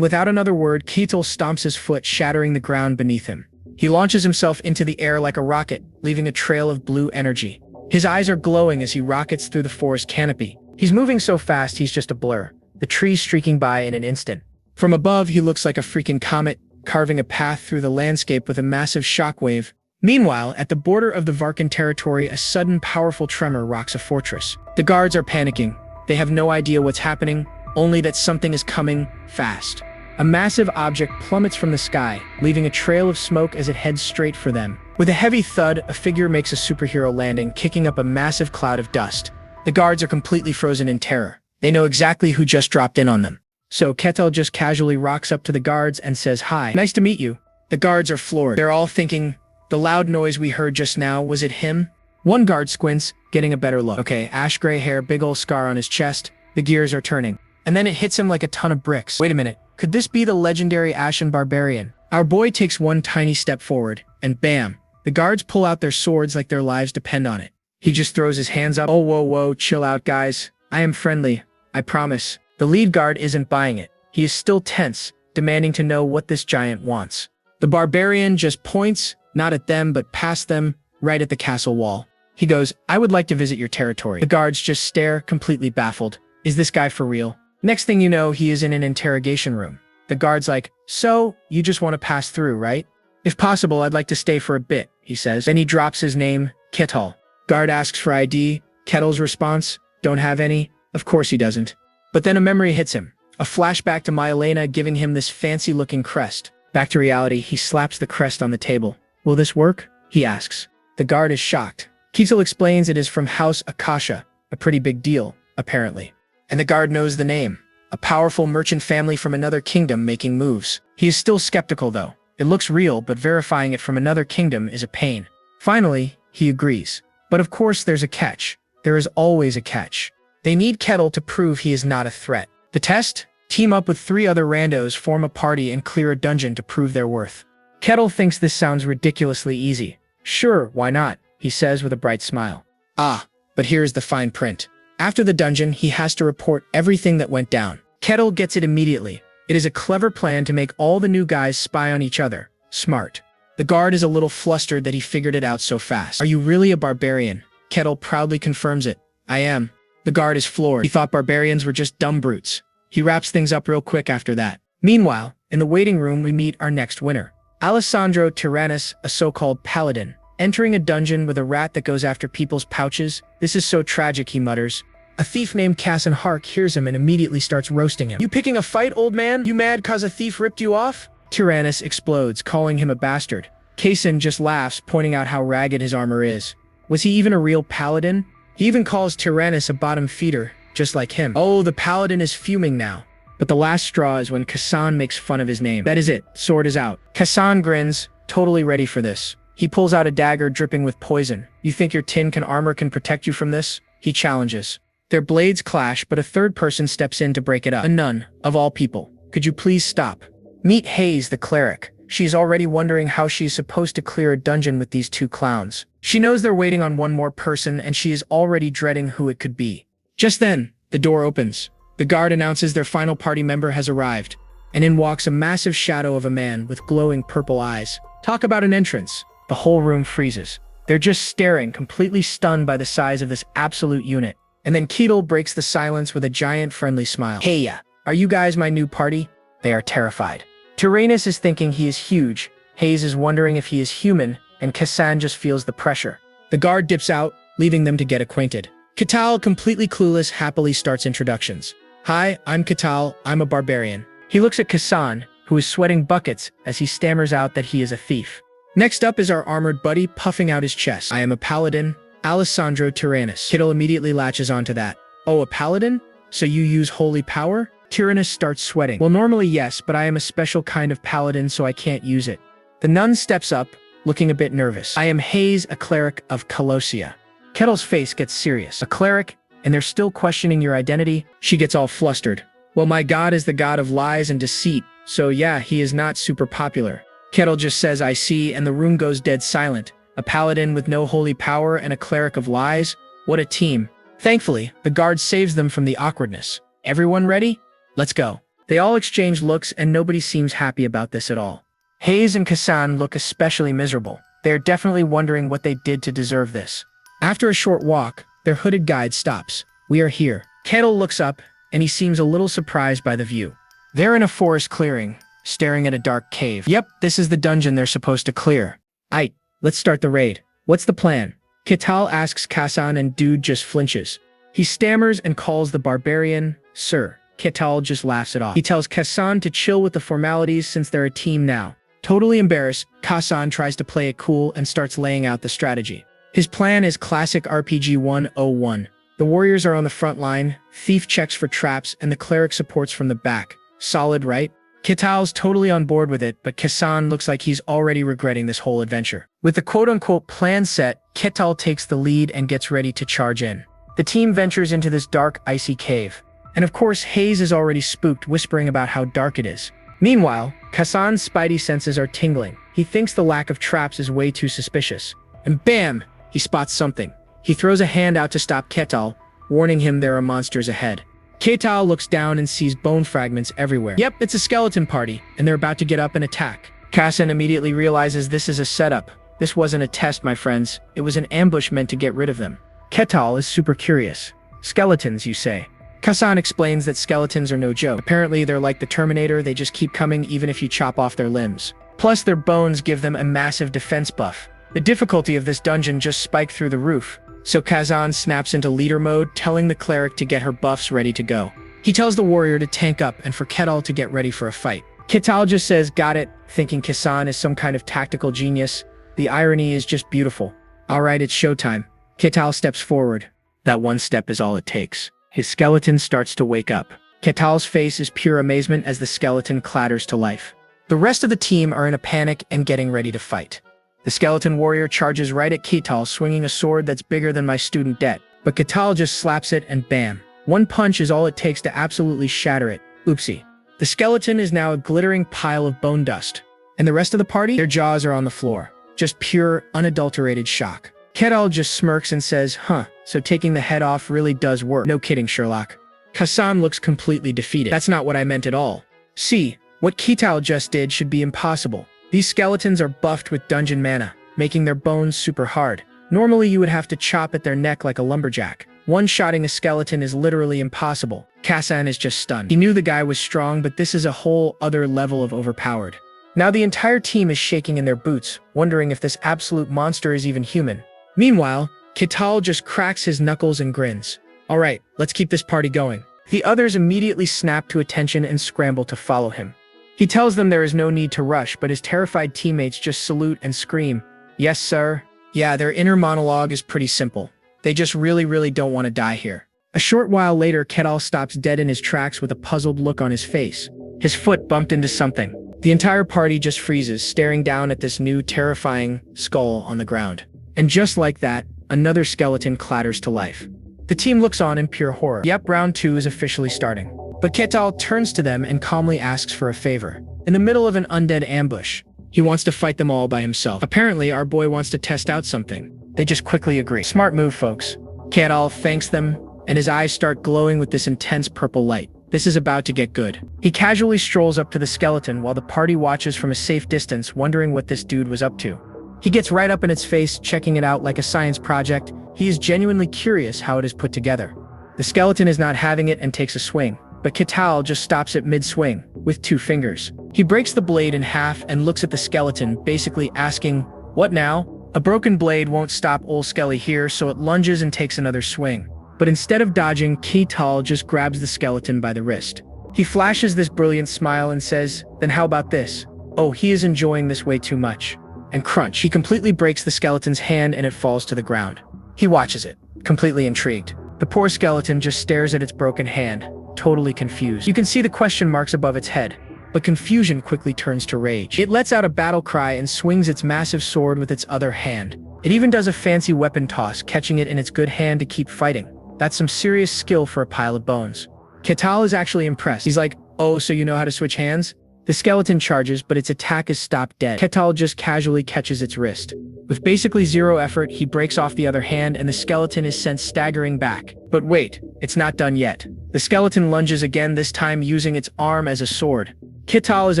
without another word, Ketel stomps his foot, shattering the ground beneath him. He launches himself into the air like a rocket, leaving a trail of blue energy. His eyes are glowing as he rockets through the forest canopy. He's moving so fast he's just a blur, the trees streaking by in an instant. From above, he looks like a freaking comet, carving a path through the landscape with a massive shockwave. Meanwhile, at the border of the Varkan territory, a sudden powerful tremor rocks a fortress. The guards are panicking. They have no idea what's happening, only that something is coming fast. A massive object plummets from the sky, leaving a trail of smoke as it heads straight for them. With a heavy thud, a figure makes a superhero landing, kicking up a massive cloud of dust. The guards are completely frozen in terror. They know exactly who just dropped in on them. So Ketel just casually rocks up to the guards and says, "Hi, nice to meet you." The guards are floored. They're all thinking, the loud noise we heard just now, was it him? One guard squints, getting a better look. Okay, ash gray hair, big ol' scar on his chest. The gears are turning. And then it hits him like a ton of bricks. Wait a minute. Could this be the legendary Ashen Barbarian? Our boy takes one tiny step forward, and bam! The guards pull out their swords like their lives depend on it. He just throws his hands up. Oh, whoa, chill out, guys. I am friendly. I promise. The lead guard isn't buying it. He is still tense, demanding to know what this giant wants. The barbarian just points, not at them, but past them, right at the castle wall. He goes, I would like to visit your territory. The guards just stare, completely baffled. Is this guy for real? Next thing you know, he is in an interrogation room. The guard's like, so, you just want to pass through, right? If possible, I'd like to stay for a bit, he says. Then he drops his name, Kettle. Guard asks for ID. Kettle's response, don't have any. Of course he doesn't. But then a memory hits him. A flashback to Myelena giving him this fancy-looking crest. Back to reality, he slaps the crest on the table. Will this work? He asks. The guard is shocked. Kettle explains it is from House Akasha, a pretty big deal, apparently. And the guard knows the name. A powerful merchant family from another kingdom making moves. He is still skeptical, though. It looks real, but verifying it from another kingdom is a pain. Finally, he agrees. But of course there's a catch. There is always a catch. They need Kettle to prove he is not a threat. The test? Team up with 3 other randos, form a party, and clear a dungeon to prove their worth. Kettle thinks this sounds ridiculously easy. Sure, why not? He says with a bright smile. Ah, but here's the fine print. After the dungeon, he has to report everything that went down. Kettle gets it immediately. It is a clever plan to make all the new guys spy on each other. Smart. The guard is a little flustered that he figured it out so fast. Are you really a barbarian? Kettle proudly confirms it. I am. The guard is floored. He thought barbarians were just dumb brutes. He wraps things up real quick after that. Meanwhile, in the waiting room, we meet our next winner. Alessandro Tyrannus, a so-called paladin, entering a dungeon with a rat that goes after people's pouches. This is so tragic, he mutters. A thief named Casson Hark hears him and immediately starts roasting him. You picking a fight, old man? You mad cause a thief ripped you off? Tyrannus explodes, calling him a bastard. Casson just laughs, pointing out how ragged his armor is. Was he even a real paladin? He even calls Tyrannus a bottom feeder, just like him. Oh, the paladin is fuming now. But the last straw is when Casson makes fun of his name. That is it. Sword is out. Casson grins, totally ready for this. He pulls out a dagger dripping with poison. You think your tin armor can protect you from this? He challenges. Their blades clash, but a third person steps in to break it up. A nun, of all people. Could you please stop? Meet Hayes, the cleric. She is already wondering how she is supposed to clear a dungeon with these 2 clowns. She knows they're waiting on one more person, and she is already dreading who it could be. Just then, the door opens. The guard announces their final party member has arrived, and in walks a massive shadow of a man with glowing purple eyes. Talk about an entrance. The whole room freezes. They're just staring, completely stunned by the size of this absolute unit. And then Kettle breaks the silence with a giant friendly smile. Hey ya, are you guys my new party? They are terrified. Tyrannus is thinking he is huge, Hayes is wondering if he is human, and Cassan just feels the pressure. The guard dips out, leaving them to get acquainted. Katal, completely clueless, happily starts introductions. Hi, I'm Katal, I'm a barbarian. He looks at Cassan, who is sweating buckets as he stammers out that he is a thief. Next up is our armored buddy puffing out his chest. I am a paladin, Alessandro Tyrannus. Kettle immediately latches onto that. Oh, a paladin? So you use holy power? Tyrannus starts sweating. Well, normally yes, but I am a special kind of paladin, so I can't use it. The nun steps up, looking a bit nervous. I am Hayes, a cleric of Colossia. Kettle's face gets serious. A cleric? And they're still questioning your identity? She gets all flustered. Well, my god is the god of lies and deceit, so yeah, he is not super popular. Kettle just says, I see, and the room goes dead silent. A paladin with no holy power and a cleric of lies? What a team. Thankfully, the guard saves them from the awkwardness. Everyone ready? Let's go. They all exchange looks and nobody seems happy about this at all. Hayes and Cassan look especially miserable. They are definitely wondering what they did to deserve this. After a short walk, their hooded guide stops. We are here. Kettle looks up, and he seems a little surprised by the view. They're in a forest clearing, staring at a dark cave. Yep, this is the dungeon they're supposed to clear. Aight, let's start the raid. What's the plan? Katal asks Cassan and dude just flinches. He stammers and calls the barbarian, Sir. Katal just laughs it off. He tells Cassan to chill with the formalities since they're a team now. Totally embarrassed, Cassan tries to play it cool and starts laying out the strategy. His plan is classic RPG 101. The warriors are on the front line, thief checks for traps, and the cleric supports from the back. Solid, right? Katal's totally on board with it, but Cassan looks like he's already regretting this whole adventure. With the quote-unquote plan set, Ketal takes the lead and gets ready to charge in. The team ventures into this dark, icy cave. And of course, Hayes is already spooked, whispering about how dark it is. Meanwhile, Kassan's spidey senses are tingling. He thinks the lack of traps is way too suspicious. And bam! He spots something. He throws a hand out to stop Ketal, warning him there are monsters ahead. Ketal looks down and sees bone fragments everywhere. Yep, it's a skeleton party, and they're about to get up and attack. Kassan immediately realizes this is a setup. This wasn't a test, my friends. It was an ambush meant to get rid of them. Ketal is super curious. Skeletons, you say? Kassan explains that skeletons are no joke. Apparently, they're like the Terminator, they just keep coming even if you chop off their limbs. Plus, their bones give them a massive defense buff. The difficulty of this dungeon just spiked through the roof. So Kassan snaps into leader mode, telling the cleric to get her buffs ready to go. He tells the warrior to tank up and for Ketal to get ready for a fight. Ketal just says, got it, thinking Kassan is some kind of tactical genius. The irony is just beautiful. Alright, it's showtime. Ketal steps forward. That one step is all it takes. His skeleton starts to wake up. Ketal's face is pure amazement as the skeleton clatters to life. The rest of the team are in a panic and getting ready to fight. The skeleton warrior charges right at Ketal, swinging a sword that's bigger than my student debt. But Ketal just slaps it and bam. One punch is all it takes to absolutely shatter it. Oopsie. The skeleton is now a glittering pile of bone dust. And the rest of the party? Their jaws are on the floor. Just pure, unadulterated shock. Ketal just smirks and says, huh, so taking the head off really does work. No kidding, Sherlock. Kassan looks completely defeated. That's not what I meant at all. See, what Ketal just did should be impossible. These skeletons are buffed with dungeon mana, making their bones super hard. Normally you would have to chop at their neck like a lumberjack. One-shotting a skeleton is literally impossible. Kassan is just stunned. He knew the guy was strong, but this is a whole other level of overpowered. Now the entire team is shaking in their boots, wondering if this absolute monster is even human. Meanwhile, Ketal just cracks his knuckles and grins. Alright, let's keep this party going. The others immediately snap to attention and scramble to follow him. He tells them there is no need to rush, but his terrified teammates just salute and scream, yes sir. Yeah, their inner monologue is pretty simple. They just really don't want to die here. A short while later, Ketal stops dead in his tracks with a puzzled look on his face. His foot bumped into something. The entire party just freezes, staring down at this new, terrifying skull on the ground. And just like that, another skeleton clatters to life. The team looks on in pure horror. Yep, round 2 is officially starting. But Ketal turns to them and calmly asks for a favor. In the middle of an undead ambush, he wants to fight them all by himself. Apparently, our boy wants to test out something. They just quickly agree. Smart move, folks. Ketal thanks them, and his eyes start glowing with this intense purple light. This is about to get good. He casually strolls up to the skeleton while the party watches from a safe distance, wondering what this dude was up to. He gets right up in its face, checking it out like a science project. He is genuinely curious how it is put together. The skeleton is not having it and takes a swing, but Ketal just stops it mid-swing, with 2 fingers. He breaks the blade in half and looks at the skeleton, basically asking, what now? A broken blade won't stop Ol Skelly here, so it lunges and takes another swing. But instead of dodging, Ketal just grabs the skeleton by the wrist. He flashes this brilliant smile and says, then how about this? Oh, he is enjoying this way too much. And crunch, he completely breaks the skeleton's hand and it falls to the ground. He watches it, completely intrigued. The poor skeleton just stares at its broken hand, totally confused. You can see the question marks above its head, but confusion quickly turns to rage. It lets out a battle cry and swings its massive sword with its other hand. It even does a fancy weapon toss, catching it in its good hand to keep fighting. That's some serious skill for a pile of bones. Ketal is actually impressed. He's like, oh, so you know how to switch hands? The skeleton charges, but its attack is stopped dead. Ketal just casually catches its wrist. With basically 0 effort, he breaks off the other hand and the skeleton is sent staggering back. But wait, it's not done yet. The skeleton lunges again, this time using its arm as a sword. Ketal is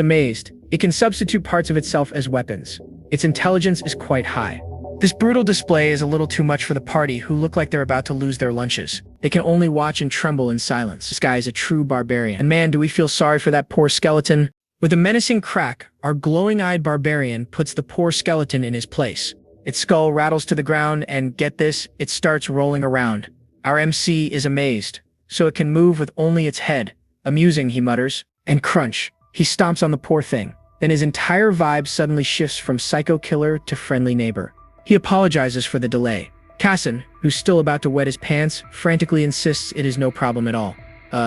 amazed. It can substitute parts of itself as weapons. Its intelligence is quite high. This brutal display is a little too much for the party, who look like they're about to lose their lunches. They can only watch and tremble in silence. This guy is a true barbarian. And man, do we feel sorry for that poor skeleton. With a menacing crack, our glowing-eyed barbarian puts the poor skeleton in his place. Its skull rattles to the ground and, get this, it starts rolling around. Our MC is amazed. So it can move with only its head. Amusing, he mutters. And crunch. He stomps on the poor thing. Then his entire vibe suddenly shifts from psycho killer to friendly neighbor. He apologizes for the delay. Kassan, who's still about to wet his pants, frantically insists it is no problem at all.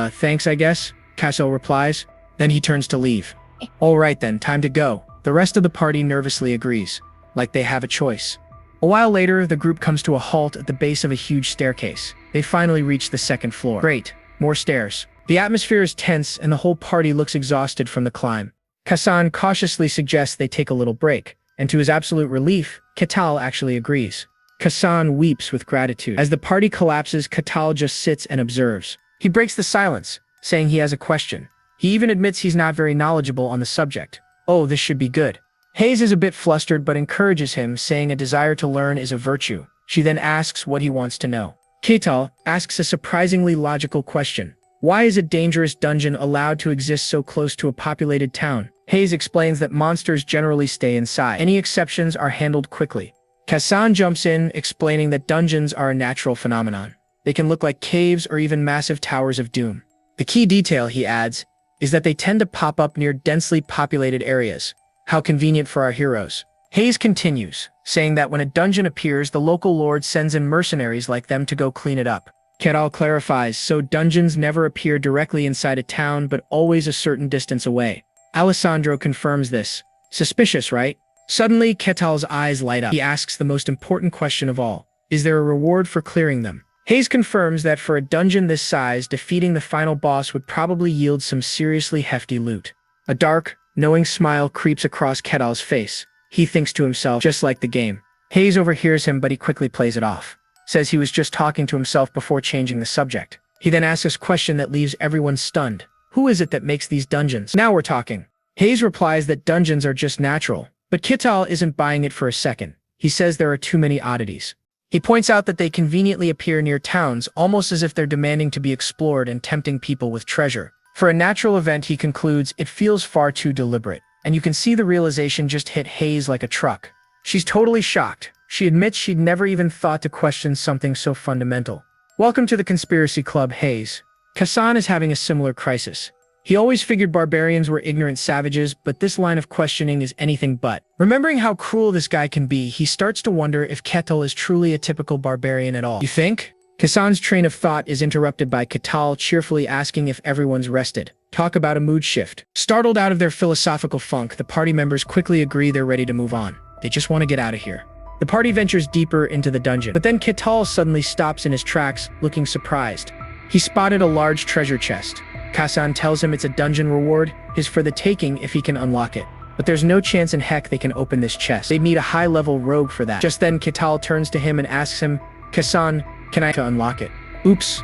Thanks, I guess, Kassan replies. Then he turns to leave. All right then, time to go. The rest of the party nervously agrees, like they have a choice. A while later, the group comes to a halt at the base of a huge staircase. They finally reach the second floor. Great, more stairs. The atmosphere is tense and the whole party looks exhausted from the climb. Kassan cautiously suggests they take a little break, and to his absolute relief, Ketal actually agrees. Kassan weeps with gratitude. As the party collapses, Ketal just sits and observes. He breaks the silence, saying he has a question. He even admits he's not very knowledgeable on the subject. Oh, this should be good. Hayes is a bit flustered but encourages him, saying a desire to learn is a virtue. She then asks what he wants to know. Ketal asks a surprisingly logical question. Why is a dangerous dungeon allowed to exist so close to a populated town? Hayes explains that monsters generally stay inside. Any exceptions are handled quickly. Kassan jumps in, explaining that dungeons are a natural phenomenon. They can look like caves or even massive towers of doom. The key detail, he adds, is that they tend to pop up near densely populated areas. How convenient for our heroes. Hayes continues, saying that when a dungeon appears, the local lord sends in mercenaries like them to go clean it up. Ketal clarifies, so dungeons never appear directly inside a town, but always a certain distance away. Alessandro confirms this. Suspicious, right? Suddenly, Ketal's eyes light up. He asks the most important question of all. Is there a reward for clearing them? Hayes confirms that for a dungeon this size, defeating the final boss would probably yield some seriously hefty loot. A dark, knowing smile creeps across Ketal's face. He thinks to himself, just like the game. Hayes overhears him, but he quickly plays it off. Says he was just talking to himself before changing the subject. He then asks a question that leaves everyone stunned. Who is it that makes these dungeons? Now we're talking. Hayes replies that dungeons are just natural. But Ketal isn't buying it for a second. He says there are too many oddities. He points out that they conveniently appear near towns, almost as if they're demanding to be explored and tempting people with treasure. For a natural event, he concludes, it feels far too deliberate. And you can see the realization just hit Hayes like a truck. She's totally shocked. She admits she'd never even thought to question something so fundamental. Welcome to the Conspiracy Club, Hayes. Kassan is having a similar crisis. He always figured barbarians were ignorant savages, but this line of questioning is anything but. Remembering how cruel this guy can be, he starts to wonder if Ketal is truly a typical barbarian at all. You think? Kassan's train of thought is interrupted by Ketal cheerfully asking if everyone's rested. Talk about a mood shift. Startled out of their philosophical funk, the party members quickly agree they're ready to move on. They just want to get out of here. The party ventures deeper into the dungeon, but then Ketal suddenly stops in his tracks, looking surprised. He spotted a large treasure chest. Kassan tells him it's a dungeon reward, is for the taking if he can unlock it. But there's no chance in heck they can open this chest. They need a high-level rogue for that. Just then, Ketal turns to him and asks him, Kassan, can I unlock it? Oops.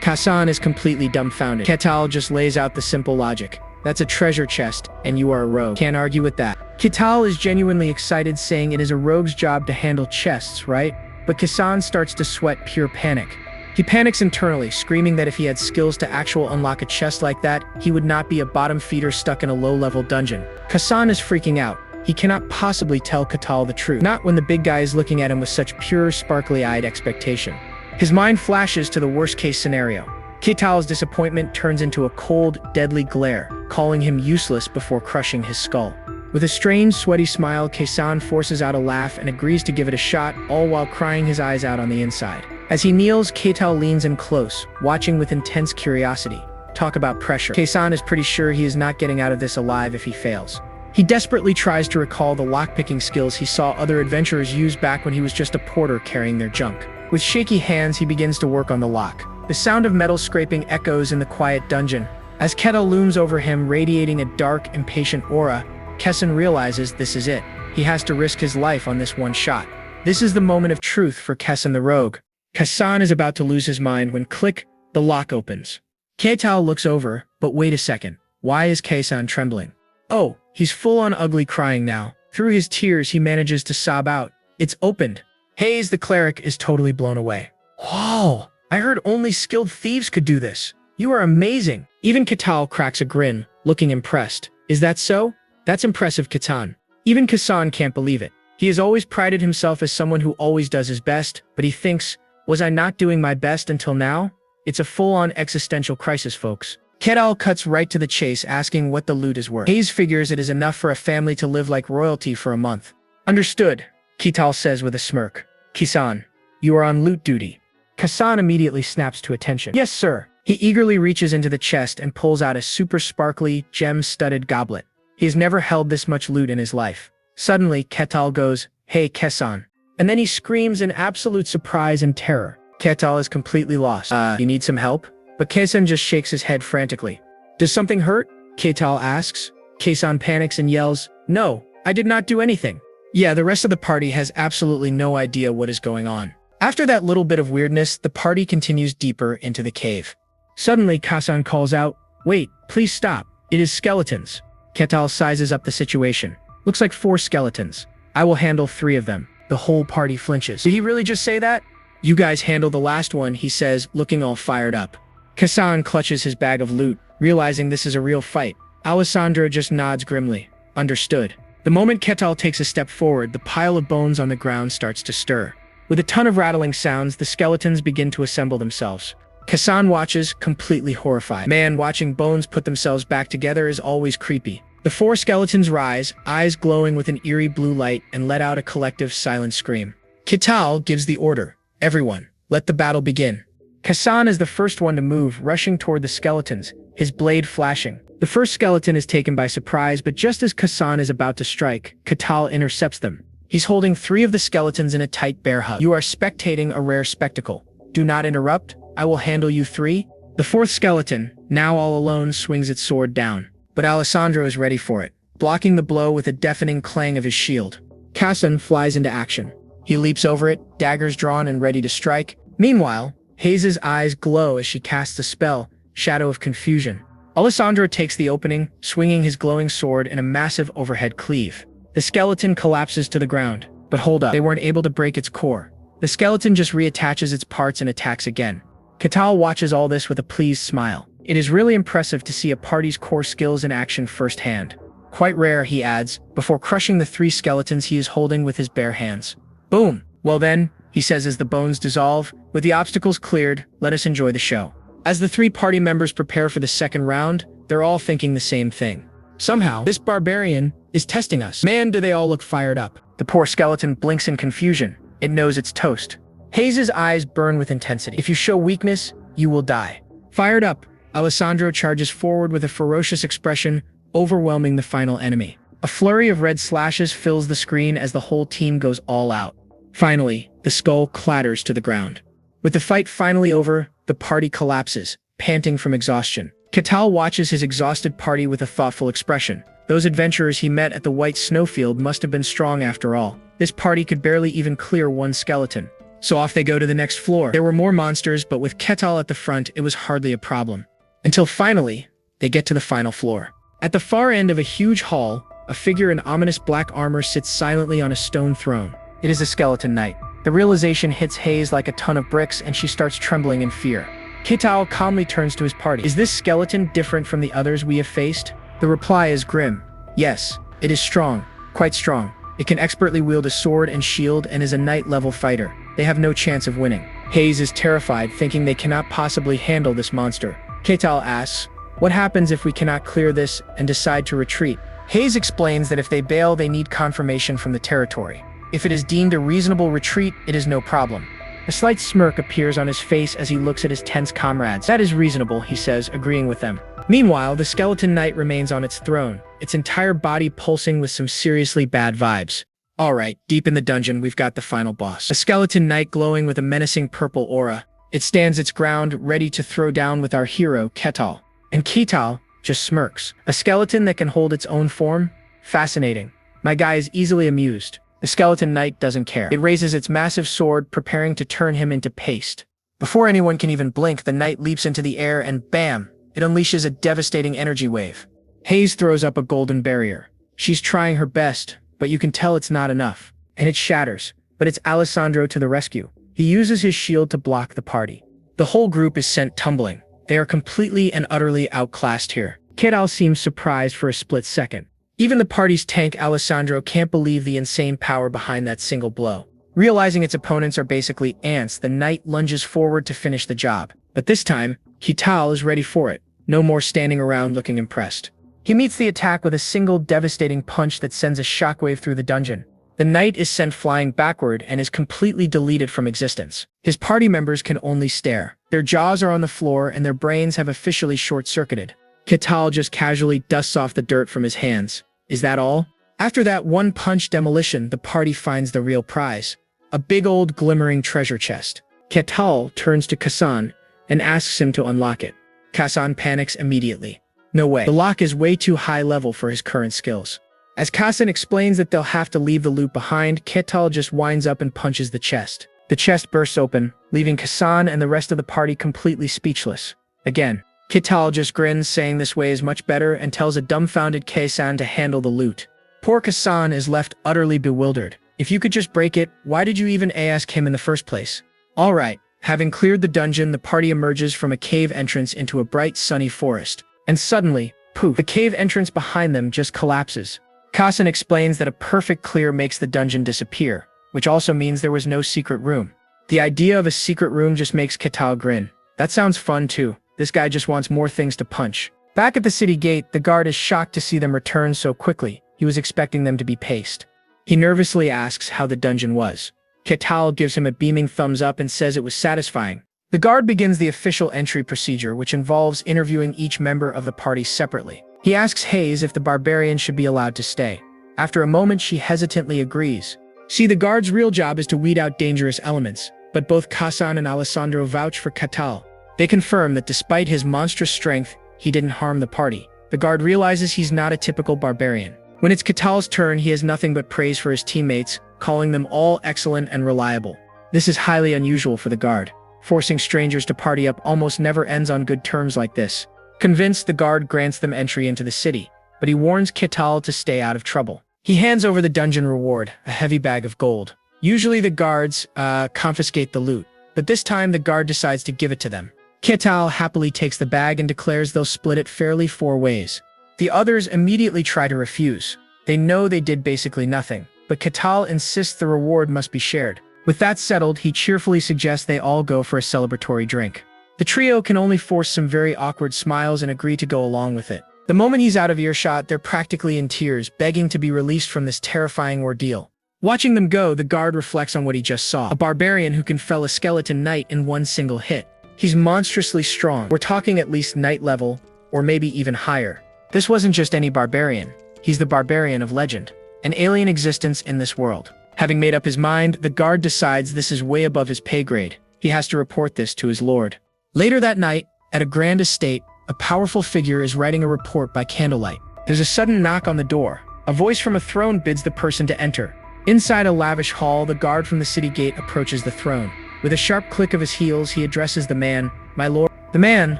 Kassan is completely dumbfounded. Ketal just lays out the simple logic. That's a treasure chest, and you are a rogue. Can't argue with that. Ketal is genuinely excited, saying it is a rogue's job to handle chests, right? But Kassan starts to sweat pure panic. He panics internally, screaming that if he had skills to actually unlock a chest like that, he would not be a bottom feeder stuck in a low-level dungeon. Kassan is freaking out. He cannot possibly tell Ketal the truth, not when the big guy is looking at him with such pure, sparkly-eyed expectation. His mind flashes to the worst-case scenario. Ketal's disappointment turns into a cold, deadly glare, calling him useless before crushing his skull. With a strange, sweaty smile, Kassan forces out a laugh and agrees to give it a shot, all while crying his eyes out on the inside. As he kneels, Ketal leans in close, watching with intense curiosity. Talk about pressure. Kassan is pretty sure he is not getting out of this alive if he fails. He desperately tries to recall the lockpicking skills he saw other adventurers use back when he was just a porter carrying their junk. With shaky hands, he begins to work on the lock. The sound of metal scraping echoes in the quiet dungeon. As Ketal looms over him, radiating a dark, impatient aura, Kassan realizes this is it. He has to risk his life on this one shot. This is the moment of truth for Kassan the rogue. Kassan is about to lose his mind when click, the lock opens. Ketal looks over, but wait a second. Why is Kassan trembling? Oh, he's full-on ugly crying now. Through his tears, he manages to sob out. It's opened. Hayes, the cleric, is totally blown away. Whoa, I heard only skilled thieves could do this. You are amazing. Even Ketal cracks a grin, looking impressed. Is that so? That's impressive, Kassan. Even Kassan can't believe it. He has always prided himself as someone who always does his best, but he thinks, was I not doing my best until now? It's a full-on existential crisis, folks. Ketal cuts right to the chase, asking what the loot is worth. Hayes figures it is enough for a family to live like royalty for a month. Understood, Ketal says with a smirk. Kassan, you are on loot duty. Kassan immediately snaps to attention. Yes, sir. He eagerly reaches into the chest and pulls out a super sparkly, gem-studded goblet. He has never held this much loot in his life. Suddenly, Ketal goes, Hey, Kassan. And then he screams in absolute surprise and terror. Ketal is completely lost. You need some help? But Keisan just shakes his head frantically. Does something hurt? Ketal asks. Keisan panics and yells, "No, I did not do anything." Yeah, the rest of the party has absolutely no idea what is going on. After that little bit of weirdness, the party continues deeper into the cave. Suddenly, Keisan calls out, "Wait, please stop. It is skeletons." Ketal sizes up the situation. Looks like 4 skeletons. I will handle 3 of them. The whole party flinches. Did he really just say that? You guys handle the last one, he says, looking all fired up. Keisan clutches his bag of loot, realizing this is a real fight. Alessandro just nods grimly. Understood. The moment Ketal takes a step forward, the pile of bones on the ground starts to stir. With a ton of rattling sounds, the skeletons begin to assemble themselves. Keisan watches, completely horrified. Man, watching bones put themselves back together is always creepy. The 4 skeletons rise, eyes glowing with an eerie blue light, and let out a collective silent scream. Ketal gives the order. Everyone, let the battle begin. Keisan is the first one to move, rushing toward the skeletons, his blade flashing. The first skeleton is taken by surprise, but just as Keisan is about to strike, Ketal intercepts them. He's holding 3 of the skeletons in a tight bear hug. You are spectating a rare spectacle. Do not interrupt. I will handle you 3. The 4th skeleton, now all alone, swings its sword down. But Alessandro is ready for it, blocking the blow with a deafening clang of his shield. Keisan flies into action. He leaps over it, daggers drawn and ready to strike. Meanwhile, Haze's eyes glow as she casts a spell, Shadow of Confusion. Alessandro takes the opening, swinging his glowing sword in a massive overhead cleave. The skeleton collapses to the ground. But hold up, they weren't able to break its core. The skeleton just reattaches its parts and attacks again. Ketal watches all this with a pleased smile. It is really impressive to see a party's core skills in action firsthand. Quite rare, he adds, before crushing the 3 skeletons he is holding with his bare hands. Boom! Well then, he says as the bones dissolve, with the obstacles cleared, let us enjoy the show. As the 3 party members prepare for the second round, they're all thinking the same thing. Somehow, this barbarian is testing us. Man, do they all look fired up. The poor skeleton blinks in confusion. It knows it's toast. Haze's eyes burn with intensity. If you show weakness, you will die. Fired up, Alessandro charges forward with a ferocious expression, overwhelming the final enemy. A flurry of red slashes fills the screen as the whole team goes all out. Finally, the skull clatters to the ground. With the fight finally over, the party collapses, panting from exhaustion. Ketal watches his exhausted party with a thoughtful expression. Those adventurers he met at the white snowfield must have been strong after all. This party could barely even clear 1 skeleton. So off they go to the next floor. There were more monsters, but with Ketal at the front, it was hardly a problem. Until finally, they get to the final floor. At the far end of a huge hall, a figure in ominous black armor sits silently on a stone throne. It is a skeleton knight. The realization hits Haze like a ton of bricks, and she starts trembling in fear. Ketal calmly turns to his party. Is this skeleton different from the others we have faced? The reply is grim. Yes, it is strong, quite strong. It can expertly wield a sword and shield and is a knight-level fighter. They have no chance of winning. Haze is terrified, thinking they cannot possibly handle this monster. Ketal asks, what happens if we cannot clear this and decide to retreat? Haze explains that if they bail, they need confirmation from the territory. If it is deemed a reasonable retreat, it is no problem. A slight smirk appears on his face as he looks at his tense comrades. That is reasonable, he says, agreeing with them. Meanwhile, the skeleton knight remains on its throne, its entire body pulsing with some seriously bad vibes. Alright, deep in the dungeon, we've got the final boss. A skeleton knight glowing with a menacing purple aura. It stands its ground, ready to throw down with our hero, Ketal. And Ketal just smirks. A skeleton that can hold its own form? Fascinating. My guy is easily amused. The skeleton knight doesn't care. It raises its massive sword, preparing to turn him into paste. Before anyone can even blink, the knight leaps into the air and bam! It unleashes a devastating energy wave. Haze throws up a golden barrier. She's trying her best, but you can tell it's not enough. And it shatters. But it's Alessandro to the rescue. He uses his shield to block the party. The whole group is sent tumbling. They are completely and utterly outclassed here. Ketal seems surprised for a split second. Even the party's tank Alessandro can't believe the insane power behind that single blow. Realizing its opponents are basically ants, the knight lunges forward to finish the job. But this time, Ketal is ready for it. No more standing around looking impressed. He meets the attack with a single devastating punch that sends a shockwave through the dungeon. The knight is sent flying backward and is completely deleted from existence. His party members can only stare. Their jaws are on the floor and their brains have officially short-circuited. Ketal just casually dusts off the dirt from his hands. Is that all? After that one-punch demolition, the party finds the real prize. a big old glimmering treasure chest. Ketal turns to Kasan and asks him to unlock it. Kasan panics immediately. No way. The lock is way too high level for his current skills. As Kasan explains that they'll have to leave the loot behind, Ketal just winds up and punches the chest. The chest bursts open, leaving Kasan and the rest of the party completely speechless. Again, Ketal just grins, saying this way is much better, and tells a dumbfounded Kasan to handle the loot. Poor Kasan is left utterly bewildered. If you could just break it, why did you even ask him in the first place? Alright, having cleared the dungeon, the party emerges from a cave entrance into a bright sunny forest. And suddenly, poof, the cave entrance behind them just collapses. Kasan explains that a perfect clear makes the dungeon disappear, which also means there was no secret room. The idea of a secret room just makes Ketal grin. That sounds fun too. This guy just wants more things to punch. Back at the city gate, the guard is shocked to see them return so quickly. He was expecting them to be paced. He nervously asks how the dungeon was. Ketal gives him a beaming thumbs up and says it was satisfying. The guard begins the official entry procedure, which involves interviewing each member of the party separately. He asks Hayes if the barbarian should be allowed to stay. After a moment, she hesitantly agrees. See, the guard's real job is to weed out dangerous elements, but both Kasan and Alessandro vouch for Ketal. They confirm that despite his monstrous strength, he didn't harm the party. The guard realizes he's not a typical barbarian. When it's Ketal's turn, he has nothing but praise for his teammates, calling them all excellent and reliable. This is highly unusual for the guard. Forcing strangers to party up almost never ends on good terms like this. Convinced, the guard grants them entry into the city, but he warns Ketal to stay out of trouble. He hands over the dungeon reward, a heavy bag of gold. Usually the guards confiscate the loot, but this time the guard decides to give it to them. Ketal happily takes the bag and declares they'll split it fairly 4 ways. The others immediately try to refuse. They know they did basically nothing, but Ketal insists the reward must be shared. With that settled, he cheerfully suggests they all go for a celebratory drink. The trio can only force some very awkward smiles and agree to go along with it. The moment he's out of earshot, they're practically in tears, begging to be released from this terrifying ordeal. Watching them go, the guard reflects on what he just saw. A barbarian who can fell a skeleton knight in one single hit. He's monstrously strong. We're talking at least knight level, or maybe even higher. This wasn't just any barbarian. He's the barbarian of legend, an alien existence in this world. Having made up his mind, the guard decides this is way above his pay grade. He has to report this to his lord. Later that night, at a grand estate, a powerful figure is writing a report by candlelight. There's a sudden knock on the door. A voice from a throne bids the person to enter. Inside a lavish hall, the guard from the city gate approaches the throne. With a sharp click of his heels, he addresses the man, "My lord." The man,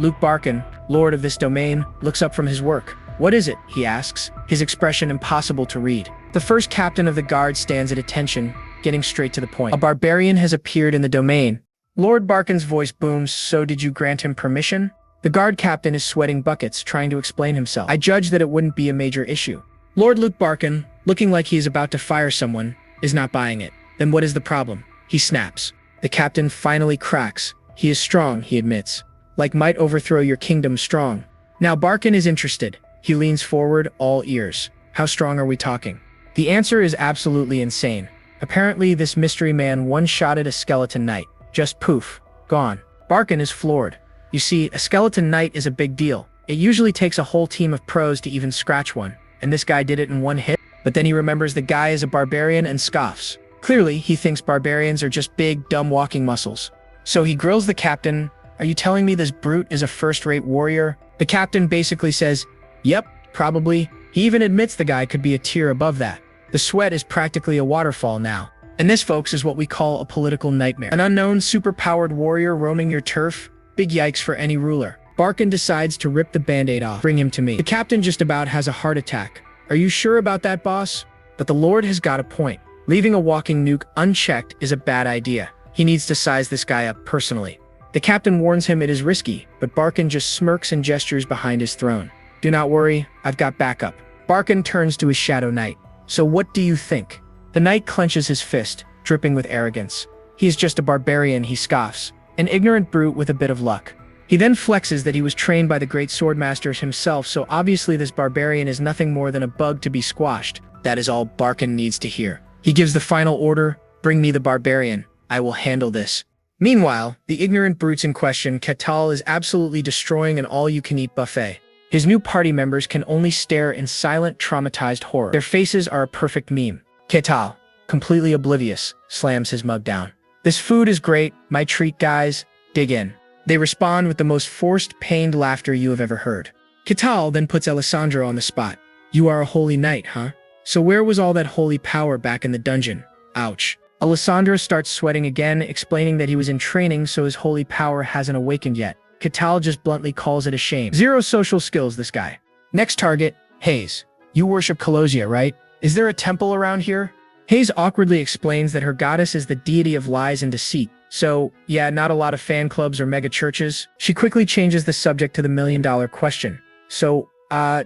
Luke Barkin, lord of this domain, looks up from his work. "What is it?" he asks, his expression impossible to read. The first captain of the guard stands at attention, getting straight to the point. "A barbarian has appeared in the domain." Lord Barkin's voice booms, "So did you grant him permission?" The guard captain is sweating buckets, trying to explain himself. "I judged that it wouldn't be a major issue." Lord Luke Barkin, looking like he is about to fire someone, is not buying it. "Then what is the problem?" he snaps. The captain finally cracks. He is strong, he admits. "Like might overthrow your kingdom strong." Now Barkin is interested. He leans forward, all ears. "How strong are we talking?" The answer is absolutely insane. Apparently, this mystery man one-shotted a skeleton knight. Just poof, gone. Barkin is floored. You see, a skeleton knight is a big deal. It usually takes a whole team of pros to even scratch one, and this guy did it in one hit. But then he remembers the guy is a barbarian and scoffs. Clearly, he thinks barbarians are just big, dumb walking muscles. So he grills the captain. "Are you telling me this brute is a first-rate warrior?" The captain basically says, "Yep, probably." He even admits the guy could be a tier above that. The sweat is practically a waterfall now. And this, folks, is what we call a political nightmare. An unknown, super-powered warrior roaming your turf? Big yikes for any ruler. Barkin decides to rip the band-aid off. "Bring him to me." The captain just about has a heart attack. "Are you sure about that, boss?" But the lord has got a point. Leaving a walking nuke unchecked is a bad idea. He needs to size this guy up personally. The captain warns him it is risky, but Barkin just smirks and gestures behind his throne. "Do not worry, I've got backup." Barkin turns to his shadow knight. "So what do you think?" The knight clenches his fist, dripping with arrogance. He is just a barbarian, he scoffs. An ignorant brute with a bit of luck. He then flexes that he was trained by the great swordmaster himself, so obviously this barbarian is nothing more than a bug to be squashed. That is all Barkin needs to hear. He gives the final order, "Bring me the barbarian. I will handle this." Meanwhile, the ignorant brutes in question, Ketal is absolutely destroying an all-you-can-eat buffet. His new party members can only stare in silent, traumatized horror. Their faces are a perfect meme. "Ketal, completely oblivious, slams his mug down. This food is great, my treat guys, dig in. They respond with the most forced, pained laughter you have ever heard. Kital then puts Alessandro on the spot. You are a holy knight, huh? So where was all that holy power back in the dungeon? Ouch. Alessandro starts sweating again, explaining that he was in training so his holy power hasn't awakened yet. Kital just bluntly calls it a shame. Zero social skills, this guy. Next target, Hayes. You worship Colossia, right? Is there a temple around here? Hayes awkwardly explains that her goddess is the deity of lies and deceit. So, yeah, not a lot of fan clubs or mega churches. She quickly changes the subject to the million-dollar question. So,